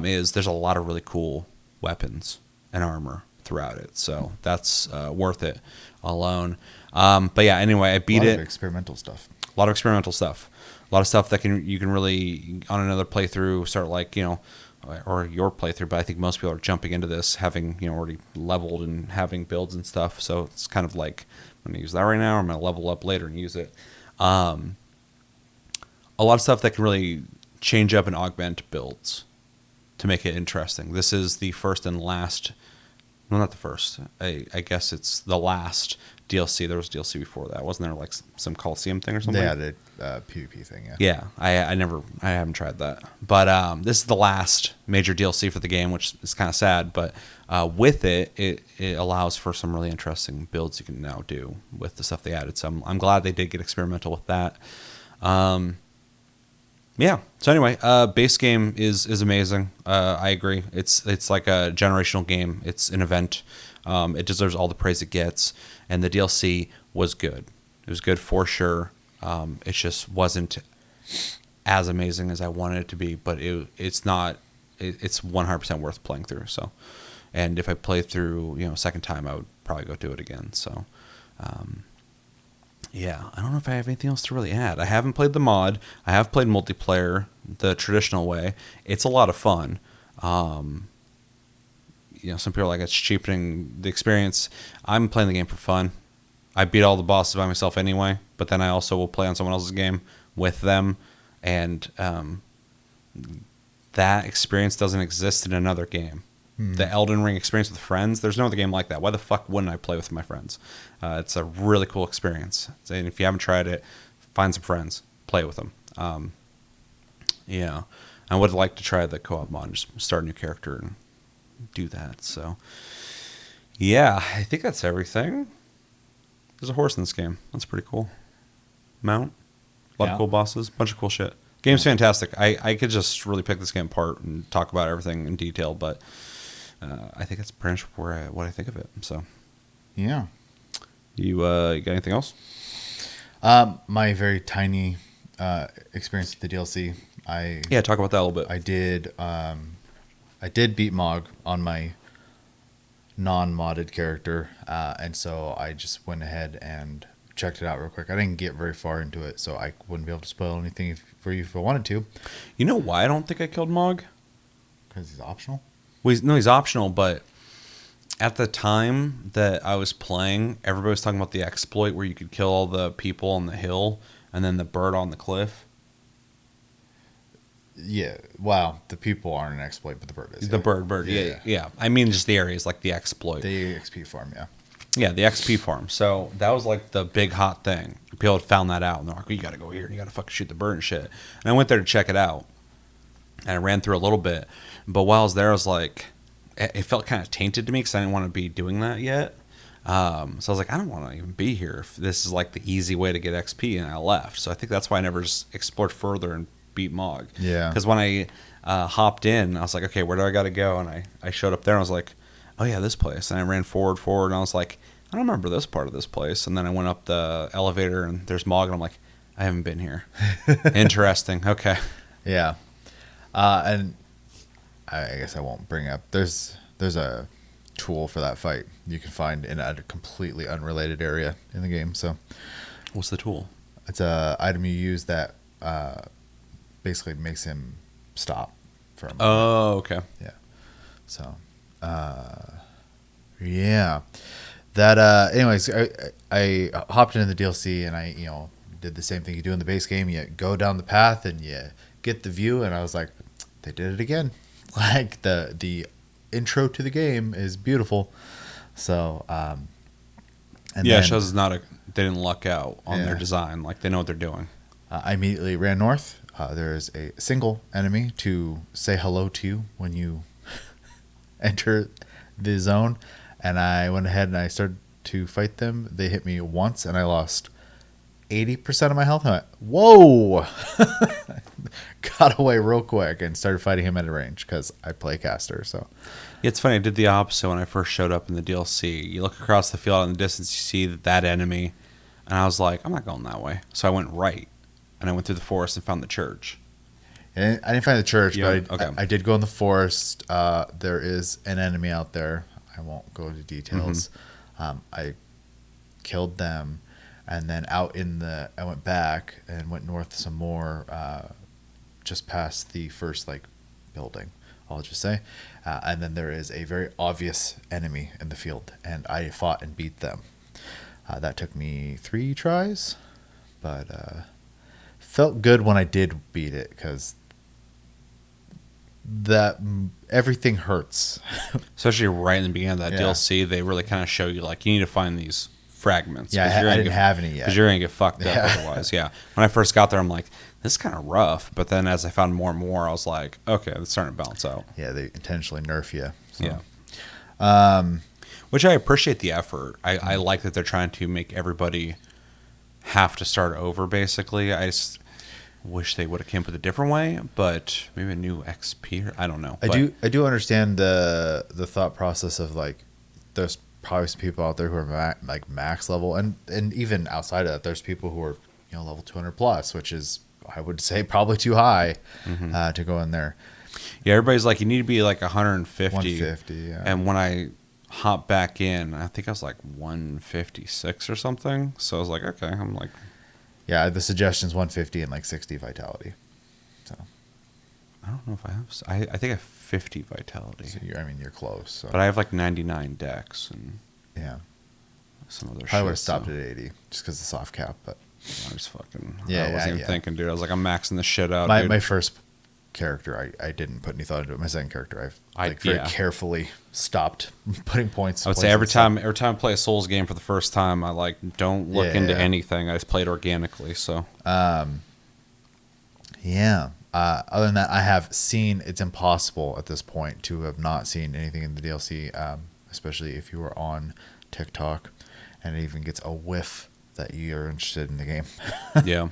is there's a lot of really cool weapons and armor throughout it. So that's worth it alone. But yeah, anyway, I beat it. A lot of experimental stuff. A lot of experimental stuff. A lot of stuff that you can really, on another playthrough, start like, or your playthrough, but I think most people are jumping into this having, already leveled and having builds and stuff. So it's kind of like, I'm going to use that right now, or I'm going to level up later and use it. A lot of stuff that can really change up and augment builds to make it interesting. This is the first and last, well, not the first, I guess it's the last DLC. There was DLC before that. Wasn't there like some Coliseum thing or something? They added a PvP thing, yeah. Yeah, I haven't tried that. But this is the last major DLC for the game, which is kind of sad. But with it allows for some really interesting builds you can now do with the stuff they added. So I'm glad they did get experimental with that. Yeah. So anyway, base game is amazing. I agree. It's like a generational game. It's an event. It deserves all the praise it gets. And the DLC was good. It was good for sure. It just wasn't as amazing as I wanted it to be, but it's not. It's 100% worth playing through. So, and if I play through, second time, I would probably go do it again. So, yeah, I don't know if I have anything else to really add. I haven't played the mod. I have played multiplayer the traditional way. It's a lot of fun. Some people are like, it's cheapening the experience. I'm playing the game for fun. I beat all the bosses by myself anyway, but then I also will play on someone else's game with them, and that experience doesn't exist in another game. The Elden Ring experience with friends, there's no other game like that. Why the fuck wouldn't I play with my friends? It's a really cool experience. And if you haven't tried it, find some friends, play with them. Yeah, I would like to try the co-op mod, just start a new character and do that. So, yeah, I think that's everything. There's a horse in this game. That's pretty cool. Mount. A lot of cool bosses. Bunch of cool shit. Game's fantastic. I could just really pick this game apart and talk about everything in detail, but I think that's pretty much what I think of it. So, yeah. You got anything else? My very tiny experience with the DLC. Talk about that a little bit. I did beat Mog on my non-modded character, and so I just went ahead and checked it out real quick. I didn't get very far into it, so I wouldn't be able to spoil anything for you if I wanted to. You know why I don't think I killed Mog? Because he's optional? Well, he's optional, but at the time that I was playing, everybody was talking about the exploit where you could kill all the people on the hill and then the bird on the cliff. Yeah, wow. The people aren't an exploit, but the bird is. The bird. Yeah. I mean, just the areas like the exploit. The XP farm, yeah. Yeah, the XP farm. So that was like the big hot thing. People had found that out, and they're like, "You got to go here, and you got to fucking shoot the bird and shit." And I went there to check it out, and I ran through a little bit. But while I was there, I was like, it felt kind of tainted to me because I didn't want to be doing that yet. So I was like, I don't want to even be here if this is like the easy way to get XP, and I left. So I think that's why I never just explored further and beat Mog. Yeah. Because when I hopped in, I was like, okay, where do I got to go? And I showed up there, and I was like, oh yeah, this place. And I ran forward, and I was like, I don't remember this part of this place. And then I went up the elevator and there's Mog, and I'm like, I haven't been here. Interesting. Okay. Yeah. And I guess I won't bring up. There's a tool for that fight you can find in a completely unrelated area in the game. So, What's the tool? it's a item you use that basically makes him stop for a moment. Oh, okay. Yeah. So, yeah. That anyways, I hopped into the DLC and I did the same thing you do in the base game. You go down the path and you get the view, and I was like, they did it again. Like the intro to the game is beautiful. So and Yeah, it shows they didn't luck out on their design. Like, they know what they're doing. I immediately ran north. There's a single enemy to say hello to you when you enter the zone, and I went ahead and I started to fight them. They hit me once, and I lost 80% of my health. I went, whoa! Got away real quick and started fighting him at a range because I play caster. So Yeah, it's funny. I did the opposite when I first showed up in the DLC. You look across the field in the distance, you see that enemy, and I was like, I'm not going that way. So I went right, and I went through the forest and found the church. and I didn't find the church, Yeah, but okay. I did go in the forest. There is an enemy out there. I won't go into details. I killed them, and then I went back and went north some more, just past the first building, I'll just say. And then there is a very obvious enemy in the field, and I fought and beat them. That took me 3 tries, but felt good when I did beat it, because everything hurts. Especially right in the beginning of that Yeah. DLC, they really kind of show you, like, you need to find these fragments. Yeah, 'cause I you're gonna didn't have any yet. Because you're going to get fucked up Yeah. otherwise. Yeah. When I first got there, I'm like, this is kind of rough. But then as I found more and more, I was like, okay, it's starting to balance out. Yeah, they intentionally nerf you. So. Yeah. Which I appreciate the effort. I like that they're trying to make everybody have to start over, basically. I just wish they would have came up with a different way, but maybe a new XP. I don't know. I do understand the thought process of there's probably some people out there who are max level, and even outside of that, there's people who are level 200 plus, which is, I would say, probably too high to go in there. Yeah, everybody's like, you need to be like 150. 150, yeah. And when I hopped back in, I think I was like 156 or something. So I was like, okay. I'm like, Yeah, the suggestion's 150 and 60 vitality. So I don't know if I have. I think I have 50 vitality. you're close. So. But I have like 99 dex and Yeah, some other shit. probably would have stopped so at 80 just because the soft cap. But I was fucking. Yeah, I wasn't even thinking, dude. I was like, I'm maxing this shit out. dude. my first character, I didn't put any thought into it. My second character, I've very carefully stopped putting points. I would say every time I play a Souls game for the first time, I don't look into anything. I just play it organically. So yeah. Other than that, I have seen, it's impossible at this point to have not seen anything in the DLC, especially if you were on TikTok and it even gets a whiff that you're interested in the game. yeah.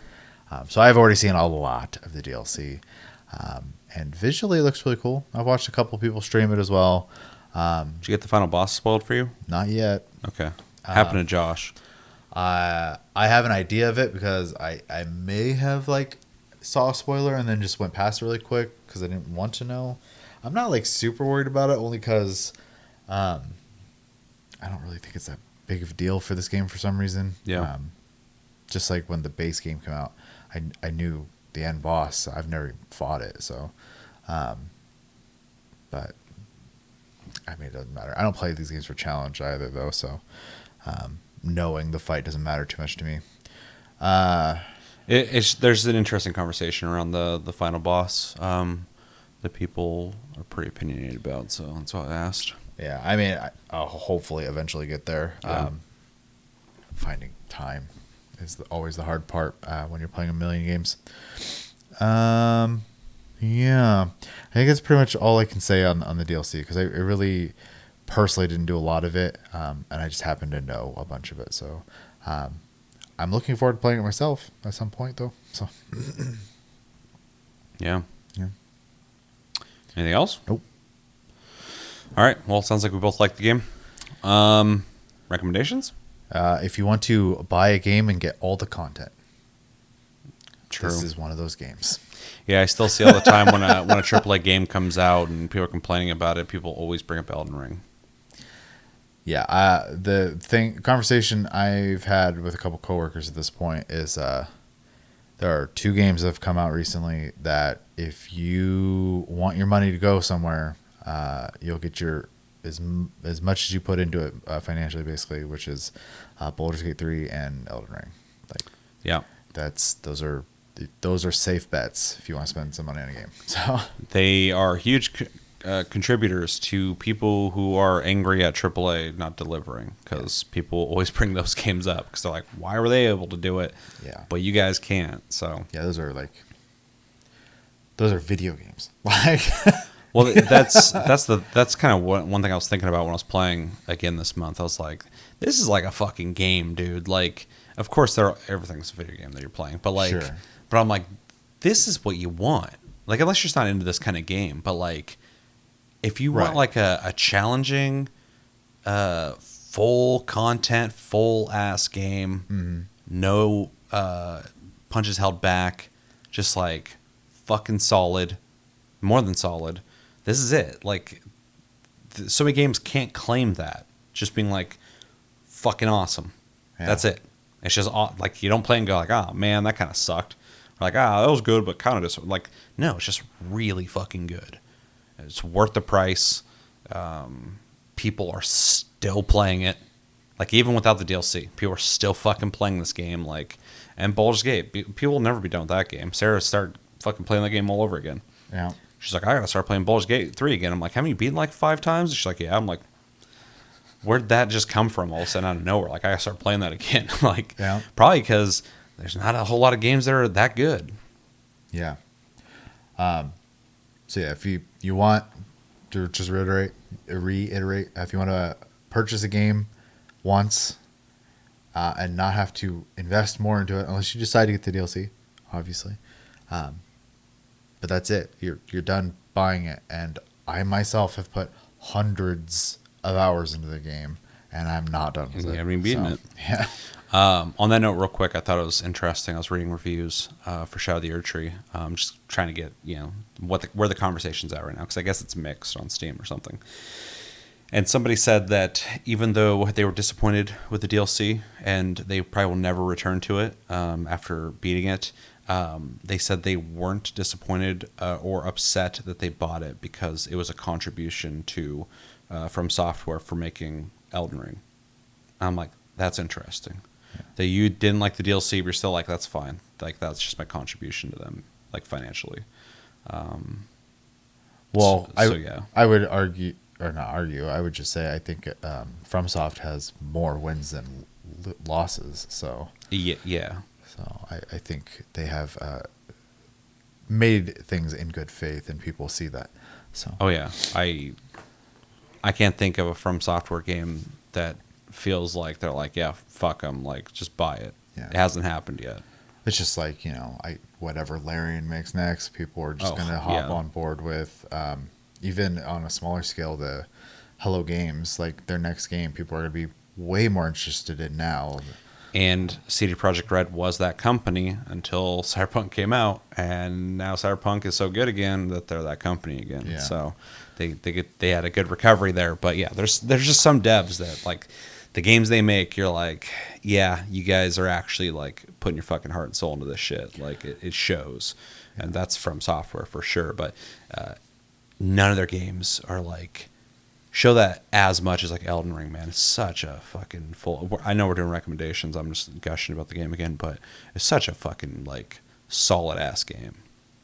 So I've already seen a lot of the DLC, and visually it looks really cool. I've watched a couple people stream it as well. Did you get the final boss spoiled for you? Not yet. Okay. Happened to Josh. I have an idea of it because I may have saw a spoiler and then just went past it really quick because I didn't want to know. I'm not super worried about it, only because I don't really think it's that big of a deal for this game for some reason. Yeah. Just like when the base game came out, I knew the end boss. I've never even fought it, so but I mean, it doesn't matter. I don't play these games for challenge either, though, so knowing the fight doesn't matter too much to me. There's an interesting conversation around the final boss that people are pretty opinionated about, so that's why I asked. Yeah, I mean, I'll hopefully eventually get there. Yeah. Finding time is always the hard part when you're playing a million games. Yeah, I think that's pretty much all I can say on the DLC, because I really personally didn't do a lot of it, and I just happen to know a bunch of it. So I'm looking forward to playing it myself at some point, though. So Yeah. Yeah. Anything else? Nope. All right. Well, it sounds like we both like the game. Recommendations? If you want to buy a game and get all the content, True. this is one of those games. Yeah, I still see all the time when a AAA game comes out and people are complaining about it, people always bring up Elden Ring. Yeah, the conversation I've had with a couple coworkers at this point is there are 2 games that have come out recently that if you want your money to go somewhere, you'll get your as much as you put into it financially, basically, which is Baldur's Gate 3 and Elden Ring. Like, Yeah. those are safe bets if you want to spend some money on a game. So They are huge contributors to people who are angry at AAA not delivering, because people always bring those games up because they're like, why were they able to do it? Yeah. But you guys can't. So yeah, those are video games. Like, well, that's kind of one thing I was thinking about when I was playing again this month. I was like, this is like a fucking game, dude. Like, of course, everything's a video game that you're playing, but like, Sure. but I'm like, this is what you want. Like, unless you're just not into this kind of game, but like, if you want like a challenging, full content, full ass game, no punches held back, just like fucking solid, more than solid. This is it. Like, so many games can't claim that. Just being like, fucking awesome. Yeah. That's it. It's just like, you don't play and go like, oh man, that kind of sucked. Or like, that was good, but kind of just like, no, it's just really fucking good. It's worth the price. People are still playing it. Like, even without the DLC, people are still fucking playing this game. Like, and Baldur's Gate, people will never be done with that game. Sarah started fucking playing that game all over again. Yeah. She's like, I gotta start playing Baldur's Gate 3 again. I'm like, haven't you beaten like 5 times? She's like, yeah. I'm like, where'd that just come from all of a sudden out of nowhere? Like, I gotta start playing that again. Like, yeah. Probably because there's not a whole lot of games that are that good. Yeah. So yeah, if you want to just reiterate, if you want to purchase a game once and not have to invest more into it, unless you decide to get the DLC, obviously. But that's it. You're done buying it. And I myself have put hundreds of hours into the game, and I'm not done with it. You haven't even beaten it. Yeah. On that note, real quick, I thought it was interesting. I was reading reviews for Shadow of the Erdtree. Just trying to get, where the conversation's at right now, because I guess it's mixed on Steam or something. And somebody said that even though they were disappointed with the DLC and they probably will never return to it after beating it, they said they weren't disappointed or upset that they bought it because it was a contribution to FromSoftware for making Elden Ring. I'm like, that's interesting. Yeah. That you didn't like the DLC, but you're still like, that's fine. Like, that's just my contribution to them, like, financially. I would argue, or not argue, I would just say I think FromSoft has more wins than losses. So yeah. So I think they have made things in good faith, and people see that. So yeah, I can't think of a FromSoftware game that feels like they're like, yeah, fuck them, like, just buy it. Yeah. It hasn't happened yet. It's just like, whatever Larian makes next, people are just going to hop on board with. Even on a smaller scale, the Hello Games, like, their next game, people are going to be way more interested in now. And CD Projekt Red was that company until Cyberpunk came out, and now Cyberpunk is so good again that they're that company again. Yeah. So they had a good recovery there. But yeah, there's just some devs that, like, the games they make, you're like, yeah, you guys are actually, like, putting your fucking heart and soul into this shit. Like, it shows. Yeah. And that's FromSoftware for sure. But none of their games are, like, show that as much as, like, Elden Ring, man. It's such a fucking full... I know we're doing recommendations. I'm just gushing about the game again. But it's such a fucking, like, solid-ass game.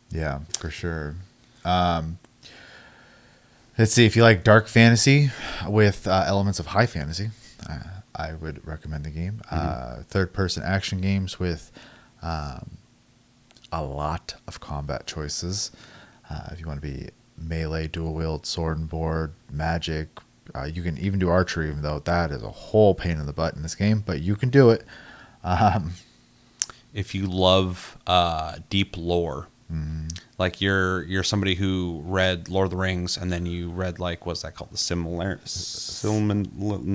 Yeah, for sure. Let's see. If you like dark fantasy with elements of high fantasy... I would recommend the game. Third-person action games with a lot of combat choices. If you want to be melee, dual-wield, sword and board, magic, you can even do archery, even though that is a whole pain in the butt in this game, but you can do it. If you love deep lore, Like you're somebody who read Lord of the Rings and then you read like what's that called, the Silmarillion?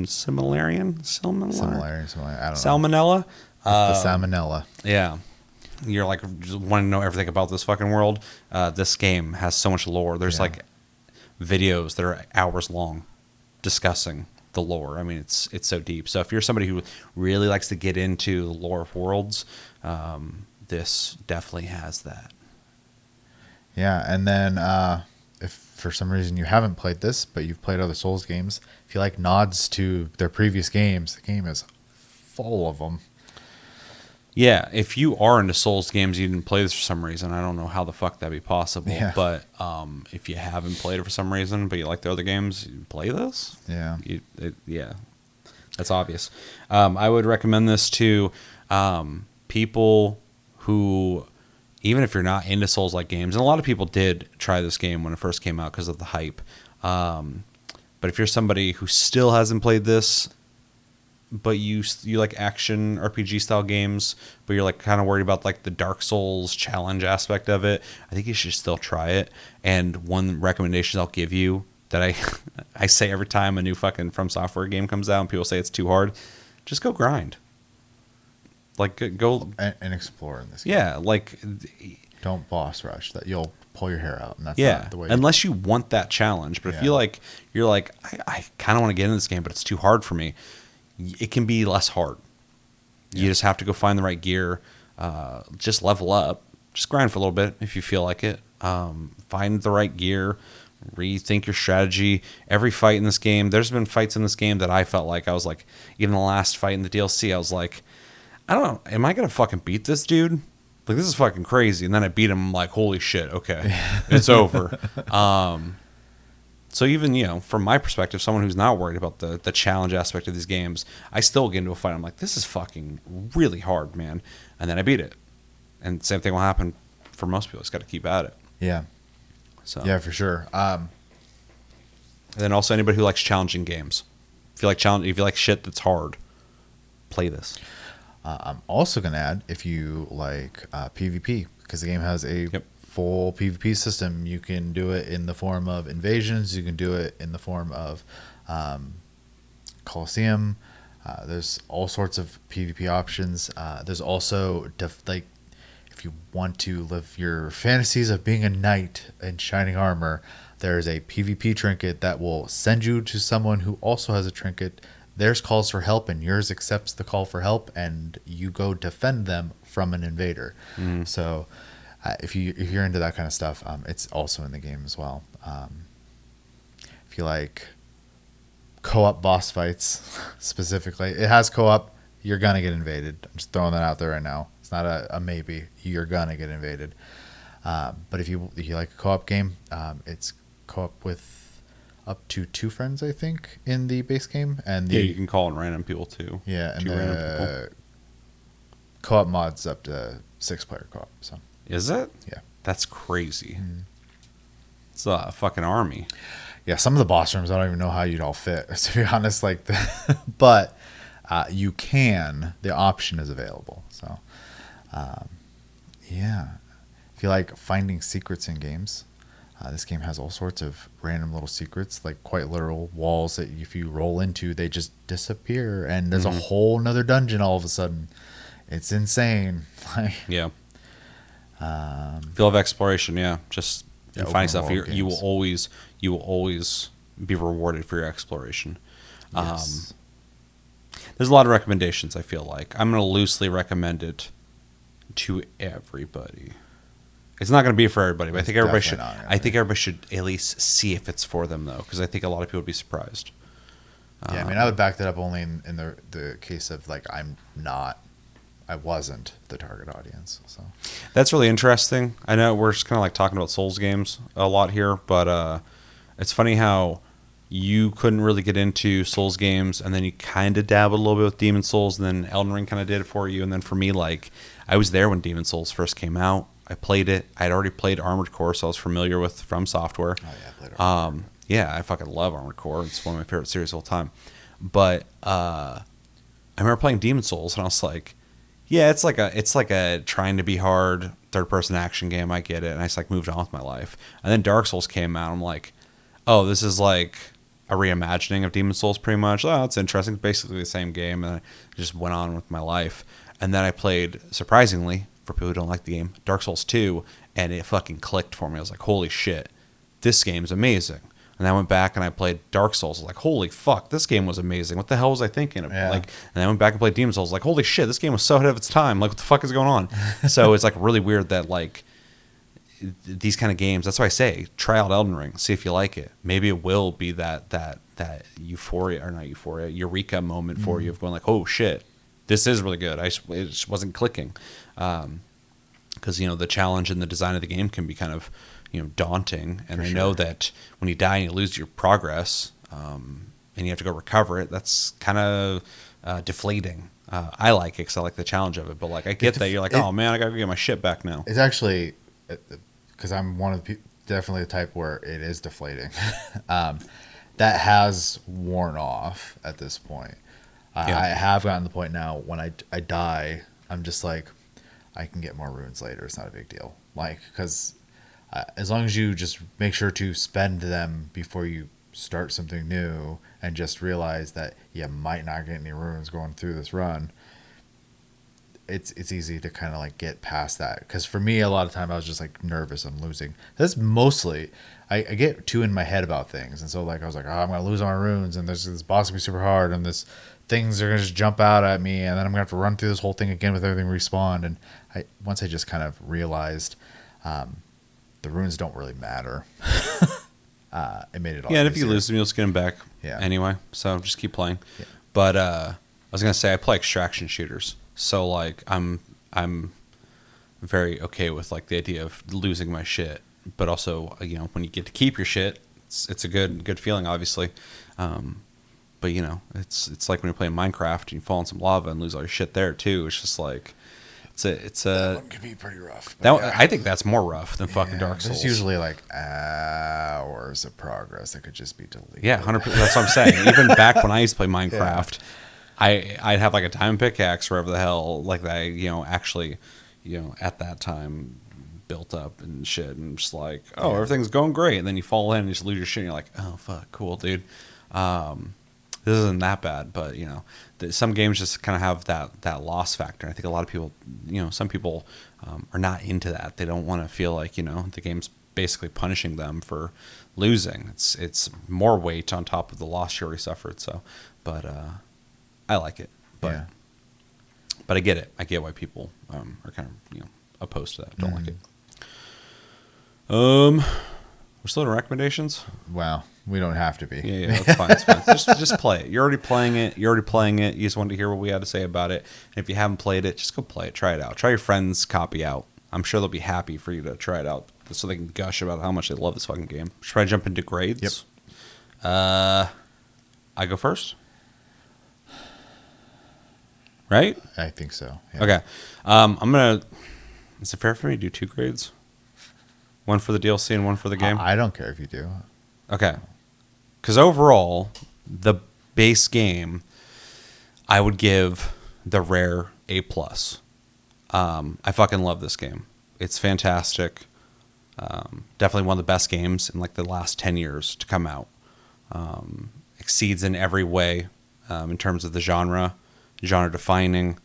Similar. I don't know. Salmonella. It's the salmonella. Yeah. You're like just wanting to know everything about this fucking world. This game has so much lore. There's like videos that are hours long discussing the lore. I mean, it's so deep. So if you're somebody who really likes to get into the lore of worlds, this definitely has that. Yeah, and then if for some reason you haven't played this, but you've played other Souls games, if you like nods to their previous games, the game is full of them. Yeah, if you are into Souls games, you didn't play this for some reason. I don't know how the fuck that'd be possible. Yeah. But if you haven't played it for some reason, but you like the other games, you play this. Yeah. Yeah, that's obvious. I would recommend this to people who, even if you're not into Souls-like games, and a lot of people did try this game when it first came out because of the hype. But if you're somebody who still hasn't played this, but you like action RPG style games, but you're like kind of worried about like the Dark Souls challenge aspect of it, I think you should still try it. And one recommendation I'll give you that I say every time a new fucking From Software game comes out and people say it's too hard, just go grind. Like go and explore in this game. Yeah, like Don't boss rush. That you'll pull your hair out, and that's not the way. Unless you want that challenge. But if you're like I kind of want to get into this game, but it's too hard for me. It can be less hard. You just have to go find the right gear. Just level up. Just grind for a little bit if you feel like it. Find the right gear. Rethink your strategy. Every fight in this game, there's been fights in this game that I felt like I was like, even the last fight in the DLC, I was like, I don't know, am I gonna fucking beat this dude? Like, this is fucking crazy. And then I beat him, I'm like, holy shit, okay, it's over. So even, from my perspective, someone who's not worried about the challenge aspect of these games, I still get into a fight. I'm like, this is fucking really hard, man. And then I beat it. And same thing will happen for most people. It's got to keep at it. Yeah. So Yeah, for sure. And then also anybody who likes challenging games. If you like shit that's hard, play this. I'm also going to add, if you like PvP, because the game has a full PvP system. You can do it in the form of invasions. You can do it in the form of Colosseum. There's all sorts of PvP options. There's also, if you want to live your fantasies of being a knight in shining armor, there's a PvP trinket that will send you to someone who also has a trinket. Theirs calls for help, and yours accepts the call for help, and you go defend them from an invader. So if you're into that kind of stuff, it's also in the game as well. If you like co-op boss fights specifically, it has co-op. You're gonna get invaded. I'm just throwing that out there right now. It's not a maybe. You're gonna get invaded. But if you like a co-op game, it's co-op with up to 2 friends, I think, in the base game. And you can call in random people too. Yeah, and the co-op mod's up to 6-player co-op. So is it? Yeah, that's crazy. It's a fucking army. Yeah, some of the boss rooms I don't even know how you'd all fit, to be honest. But you can. The option is available. So yeah, if you like finding secrets in games. This game has all sorts of random little secrets, like quite literal walls that if you roll into, they just disappear, and there's a whole nother dungeon all of a sudden. It's insane. Yeah. Field of exploration, yeah. Just finding stuff. You will always be rewarded for your exploration. Yes. There's a lot of recommendations, I feel like. I'm going to loosely recommend it to everybody. It's not going to be for everybody, but I think everybody should. I think everybody should at least see if it's for them, though, because I think a lot of people would be surprised. Yeah, I would back that up only in the case of I wasn't the target audience. So that's really interesting. I know we're just kind of talking about Souls games a lot here, but it's funny how you couldn't really get into Souls games, and then you kind of dabbled a little bit with Demon Souls, and then Elden Ring kind of did it for you, and then for me, I was there when Demon Souls first came out. I played it. I'd already played Armored Core, so I was familiar with From Software. Oh, yeah, I played Armored Core. Yeah, I fucking love Armored Core. It's one of my favorite series of all time. But I remember playing Demon Souls, and I was like, yeah, it's like a trying to be hard third-person action game. I get it. And I just like moved on with my life. And then Dark Souls came out. I'm like, oh, this is like a reimagining of Demon Souls pretty much. Oh, it's interesting. It's basically the same game. And I just went on with my life. And then I played, surprisingly, for people who don't like the game, Dark Souls 2, and it fucking clicked for me. I was like, holy shit, this game's amazing. And I went back and I played Dark Souls. I was like, holy fuck, this game was amazing. What the hell was I thinking of? Yeah. Like, and I went back and played Demon Souls. Like, holy shit, this game was so ahead of its time. Like, what the fuck is going on? So it's like really weird that like these kind of games. That's why I say try out Elden Ring, see if you like it. Maybe it will be that euphoria or not euphoria, eureka moment for you of going like, oh shit, this is really good. It just wasn't clicking. Because the challenge and the design of the game can be kind of daunting, and I know that when you die and you lose your progress, and you have to go recover it, that's kind of deflating. I like it because I like the challenge of it, but like I get that you're like, oh man, I gotta go get my shit back now. It's actually because I'm one of the definitely the type where it is deflating. That has worn off at this point. I have gotten to the point now when I die, I'm just like, I can get more runes later. It's not a big deal. Like, because as long as you just make sure to spend them before you start something new and just realize that you might not get any runes going through this run, it's easy to kind of like get past that. Because for me, a lot of time I was just like nervous I'm losing. That's mostly, I get too in my head about things. And so like I was like, oh, I'm going to lose all my runes and this boss going to be super hard and this things are going to just jump out at me and then I'm going to have to run through this whole thing again with everything respawned. And once I just kind of realized the runes don't really matter. It made it all and if easier. you lose them, you'll just get them back anyway. So just keep playing. Yeah. But I was gonna say I play extraction shooters, so like I'm very okay with like the idea of losing my shit, but also when you get to keep your shit, it's a good feeling, obviously. But it's like when you're playing Minecraft and you fall in some lava and lose all your shit there too. It's just like. That one could be pretty rough. I think that's more rough than fucking Dark Souls. There's usually like hours of progress that could just be deleted. Yeah, 100%. That's what I'm saying. Even back when I used to play Minecraft, I'd have like a diamond pickaxe or whatever the hell like that. Actually, at that time built up and shit, and just like, oh, everything's going great, and then you fall in and you just lose your shit. And you're like, oh fuck, cool, dude. This isn't that bad, but some games just kind of have that loss factor. I think a lot of people, some people are not into that. They don't want to feel like the game's basically punishing them for losing. It's more weight on top of the loss you already suffered. So, but I like it. But I get it. I get why people are kind of opposed to that. Don't like it. We're still in recommendations. Wow. We don't have to be. Yeah, that's fine. It's fine. Just play it. You're already playing it. You just wanted to hear what we had to say about it. And if you haven't played it, just go play it. Try it out. Try your friend's copy out. I'm sure they'll be happy for you to try it out so they can gush about how much they love this fucking game. Should I jump into grades? Yep. I go first? Right? I think so. Yeah. Okay. I'm going to... Is it fair for me to do 2 grades? One for the DLC and one for the game? I don't care if you do. Okay. Because overall, the base game, I would give the Rare A+. I fucking love this game. It's fantastic. Definitely one of the best games in like the last 10 years to come out. Exceeds in every way in terms of the genre defining,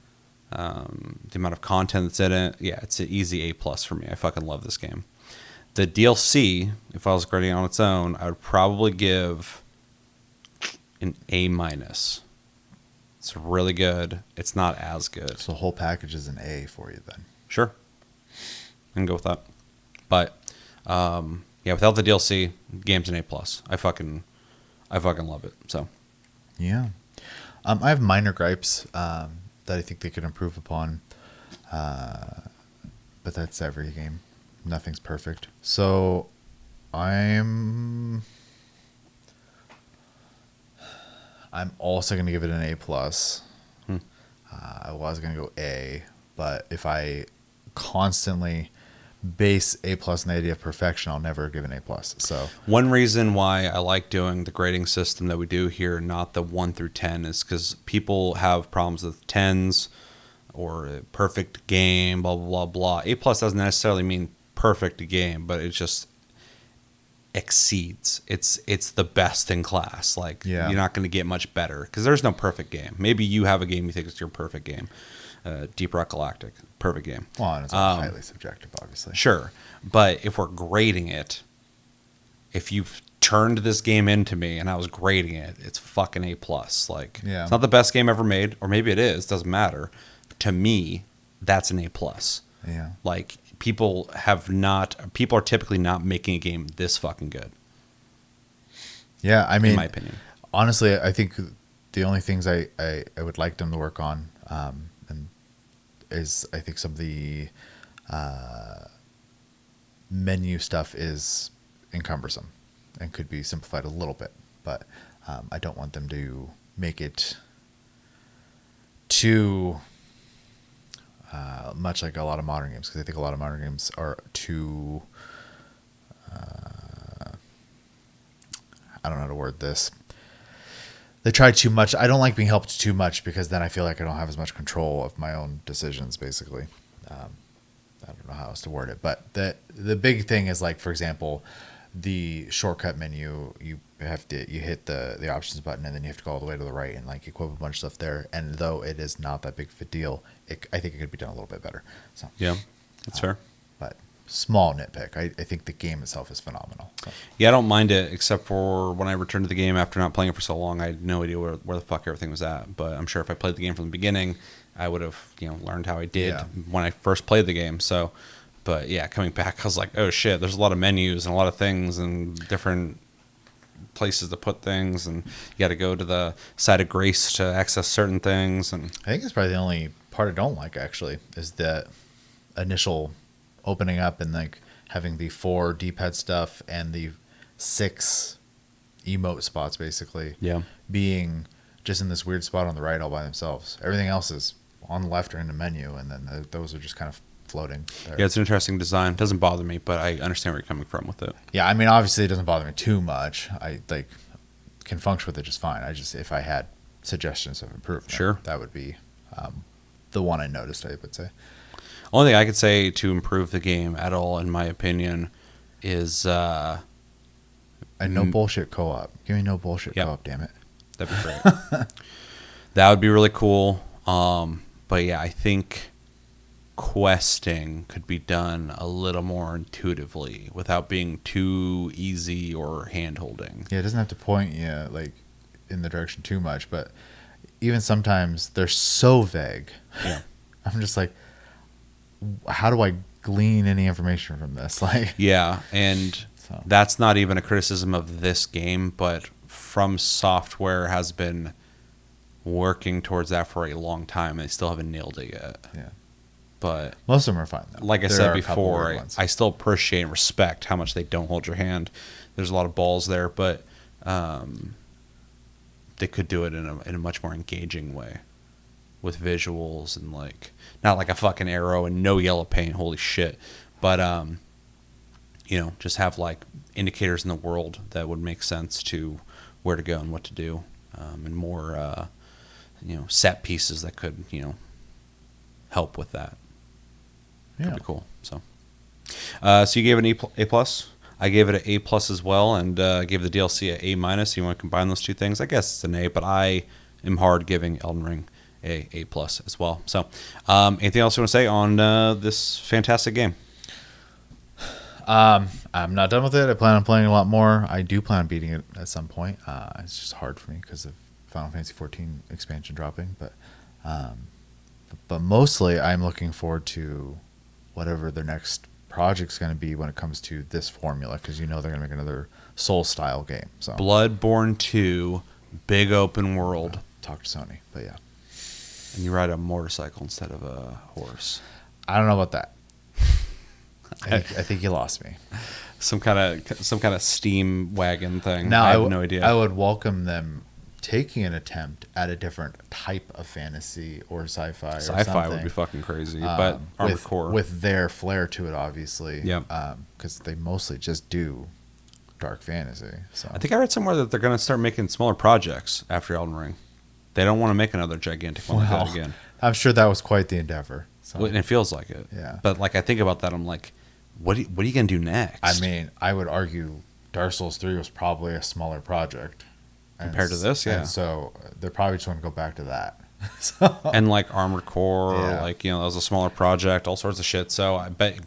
the amount of content that's in it. Yeah, it's an easy A+ for me. I fucking love this game. The DLC, if I was grading on its own, I would probably give an A-. It's really good. It's not as good. So the whole package is an A for you then. Sure. I can go with that. But, without the DLC, the game's an A+. I fucking love it. So. Yeah. I have minor gripes that I think they could improve upon. But that's every game. Nothing's perfect. So I'm also going to give it an A+. I was going to go A, but if I constantly base A+ on the idea of perfection, I'll never give an A+. So one reason why I like doing the grading system that we do here, not the 1 through 10, is because people have problems with 10s. or perfect game, blah blah blah. A plus doesn't necessarily mean perfect game, but it just exceeds. It's the best in class. Like you're not going to get much better because there's no perfect game. Maybe you have a game you think is your perfect game. Deep Rock Galactic, perfect game. Well, and it's highly subjective, obviously. Sure, but if we're grading it, if you've turned this game into me and I was grading it, it's fucking A plus. Like it's not the best game ever made, or maybe it is. Doesn't matter. To me, that's an A plus. Yeah. Like people are typically not making a game this fucking good. Yeah, I mean, in my opinion, honestly, I think the only things I would like them to work on, and is I think some of the menu stuff is cumbersome and could be simplified a little bit, but I don't want them to make it too much like a lot of modern games, because I think a lot of modern games are too I don't know how to word this. They try too much. I don't like being helped too much, because then I feel like I don't have as much control of my own decisions, basically. I don't know how else to word it, but the big thing is, like, for example, the shortcut menu, you hit the options button, and then you have to go all the way to the right and like equip a bunch of stuff there. And though it is not that big of a deal, I think it could be done a little bit better. So yeah, that's fair. But small nitpick. I think the game itself is phenomenal. So. Yeah, I don't mind it, except for when I returned to the game after not playing it for so long, I had no idea where the fuck everything was at. But I'm sure if I played the game from the beginning, I would have learned how I did when I first played the game. So, but yeah, coming back, I was like, oh shit, there's a lot of menus and a lot of things and different places to put things, and you got to go to the site of grace to access certain things. And I think it's probably the only part I don't like, actually, is that initial opening up and like having the 4 D-pad stuff and the 6 emote spots, basically being just in this weird spot on the right all by themselves. Everything else is on the left or in the menu, and then those are just kind of floating there. Yeah, it's an interesting design. It doesn't bother me, but I understand where you're coming from with it. Yeah, I mean, obviously it doesn't bother me too much. I can function with it just fine. If I had suggestions of improvement, sure, that would be the one I noticed, I would say. Only thing I could say to improve the game at all, in my opinion, is no bullshit co-op. Give me no bullshit co-op, damn it. That'd be great. That would be really cool. But yeah, I think questing could be done a little more intuitively without being too easy or hand-holding. Yeah, it doesn't have to point you like in the direction too much, but even sometimes they're so vague. Yeah. I'm just like, how do I glean any information from this? Like, yeah, and that's not even a criticism of this game, but From Software has been working towards that for a long time, and they still haven't nailed it yet. Yeah. But most of them are fine, though. Like I said before, I still appreciate and respect how much they don't hold your hand. There's a lot of balls there, but they could do it in a much more engaging way with visuals and like not like a fucking arrow and no yellow paint, holy shit. But just have like indicators in the world that would make sense to where to go and what to do, and more set pieces that could help with that. Yeah. That'd be cool. So you gave it an A plus. I gave it an A plus as well, and gave the DLC an A minus. You want to combine those two things? I guess it's an A, but I am hard giving Elden Ring A plus as well. So, anything else you want to say on this fantastic game? I'm not done with it. I plan on playing a lot more. I do plan on beating it at some point. It's just hard for me because of Final Fantasy 14 expansion dropping, but mostly I'm looking forward to whatever their next project's going to be when it comes to this formula, because they're going to make another Soul-style game. So Bloodborne 2, big open world. Talk to Sony, but yeah. And you ride a motorcycle instead of a horse. I don't know about that. I think you lost me. Some kind of steam wagon thing. Now, I have no idea. I would welcome them taking an attempt at a different type of fantasy or sci-fi. Sci-fi would be fucking crazy, but Armored Core with their flair to it, obviously. Yeah. Because they mostly just do dark fantasy. So I think I read somewhere that they're going to start making smaller projects after Elden Ring. They don't want to make another gigantic one like that again. I'm sure that was quite the endeavor. So. And it feels like it. Yeah. But like I think about that, I'm like, what are you gonna do next? I mean, I would argue Dark Souls 3 was probably a smaller project compared to this, yeah. And so they probably just want to go back to that. And like Armored Core, Yeah. like that was a smaller project, all sorts of shit. So I bet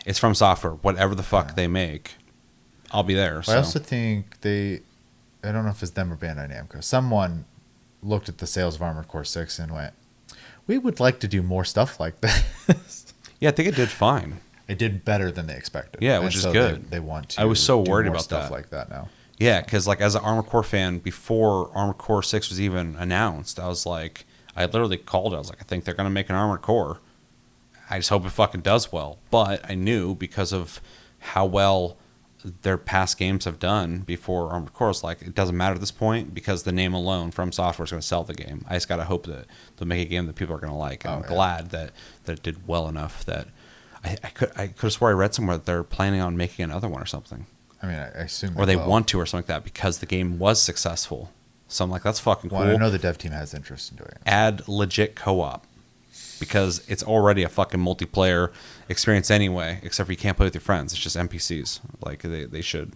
it's From Software. Whatever the fuck they make, I'll be there. I also think I don't know if it's them or Bandai Namco. Someone looked at the sales of Armored Core 6 and went, "We would like to do more stuff like this." Yeah, I think it did fine. It did better than they expected. Yeah, which is good. They want to. I was so worried more about stuff that. like that now. Yeah, because like as an Armored Core fan, before Armored Core 6 was even announced, I was like, I literally called it. I was like, I think they're gonna make an Armored Core. I just hope it fucking does well. But I knew because of how well their past games have done before Armored Core, it's like it doesn't matter at this point because the name alone From Software is going to sell the game. I just gotta hope that they'll make a game that people are going to like. And I'm glad that it did well enough that I could have swore I read somewhere that they're planning on making another one or something. I mean, I assume or they want to or something like that because the game was successful. So I'm like, that's fucking cool. Well, I know the dev team has interest in doing it. Add legit co-op because it's already a fucking multiplayer experience anyway, except for you can't play with your friends. It's just NPCs. Like they should.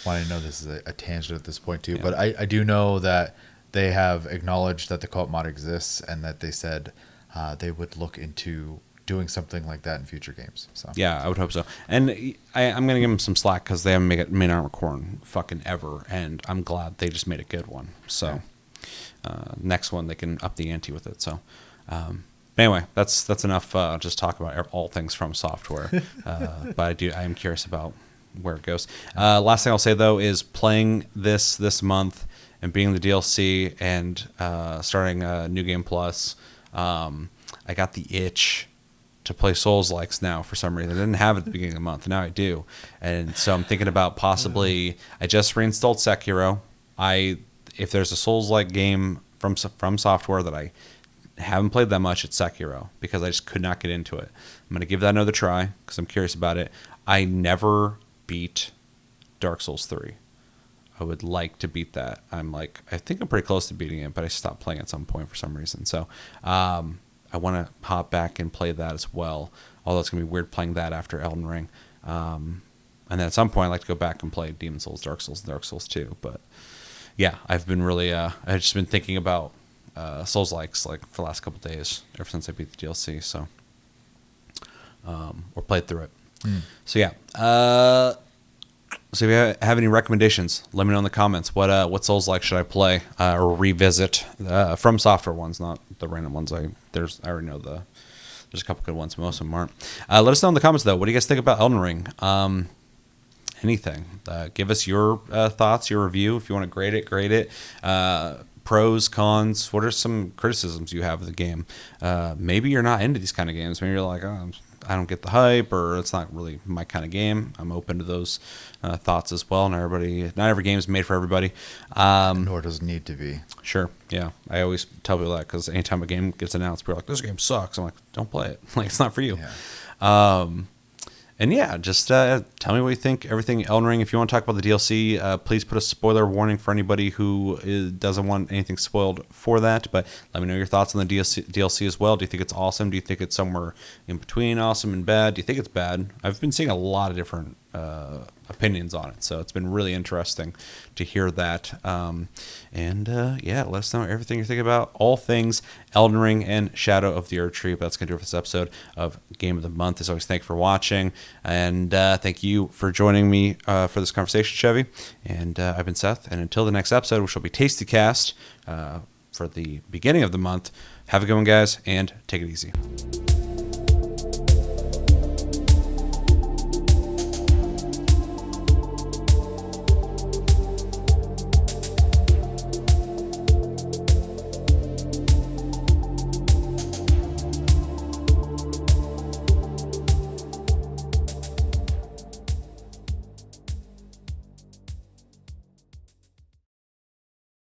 Well, I know this is a tangent at this point too, but I do know that they have acknowledged that the co-op mod exists and that they said they would look into doing something like that in future games. So yeah, I would hope so. And I'm gonna give them some slack because they haven't made Armored Core in fucking ever, and I'm glad they just made a good one. So next one they can up the ante with it. So anyway, that's enough. Just talk about all things From Software. But I am curious about where it goes. Last thing I'll say though is playing this month and being the DLC and starting New Game Plus. I got the itch to play Souls-likes now for some reason. I didn't have it at the beginning of the month. Now I do. And so I'm thinking about possibly... I just reinstalled Sekiro. If there's a Souls-like game from Software that I haven't played that much, it's Sekiro because I just could not get into it. I'm going to give that another try because I'm curious about it. I never beat Dark Souls 3. I would like to beat that. I think I'm pretty close to beating it, but I stopped playing at some point for some reason. So I want to hop back and play that as well. Although it's going to be weird playing that after Elden Ring. And then at some point, I'd like to go back and play Demon Souls, Dark Souls, and Dark Souls 2. But yeah, I've been really, I've just been thinking about Souls-likes like for the last couple of days, ever since I beat the DLC. So, or played through it. So yeah. So if you have any recommendations, let me know in the comments. What Souls-like should I play or revisit? From Software ones, not the random ones. I already know there's a couple good ones, but most of them aren't. Let us know in the comments though. What do you guys think about Elden Ring? Anything? Give us your thoughts, your review. If you want to grade it. Pros, cons. What are some criticisms you have of the game? Maybe you're not into these kind of games. Maybe you're like, oh, I don't get the hype, or it's not really my kind of game. I'm open to those thoughts as well. Not every game is made for everybody. Nor does it need to be. Sure, yeah. I always tell people that because anytime a game gets announced, people are like, "This game sucks." I'm like, "Don't play it. Like, it's not for you." Yeah. And yeah, just tell me what you think. Everything Elden Ring. If you want to talk about the DLC, please put a spoiler warning for anybody who doesn't want anything spoiled for that. But let me know your thoughts on the DLC as well. Do you think it's awesome? Do you think it's somewhere in between awesome and bad? Do you think it's bad? I've been seeing a lot of different opinions on it, so it's been really interesting to hear that. Yeah, let us know everything you're thinking about all things Elden Ring and Shadow of the Erdtree. But that's gonna do it for this episode of Game of the Month. As always, thank you for watching, and thank you for joining me for this conversation, Chevy. And I've been Seth, and until the next episode, which will be Tasty Cast for the beginning of the month. Have a good one, guys, and take it easy.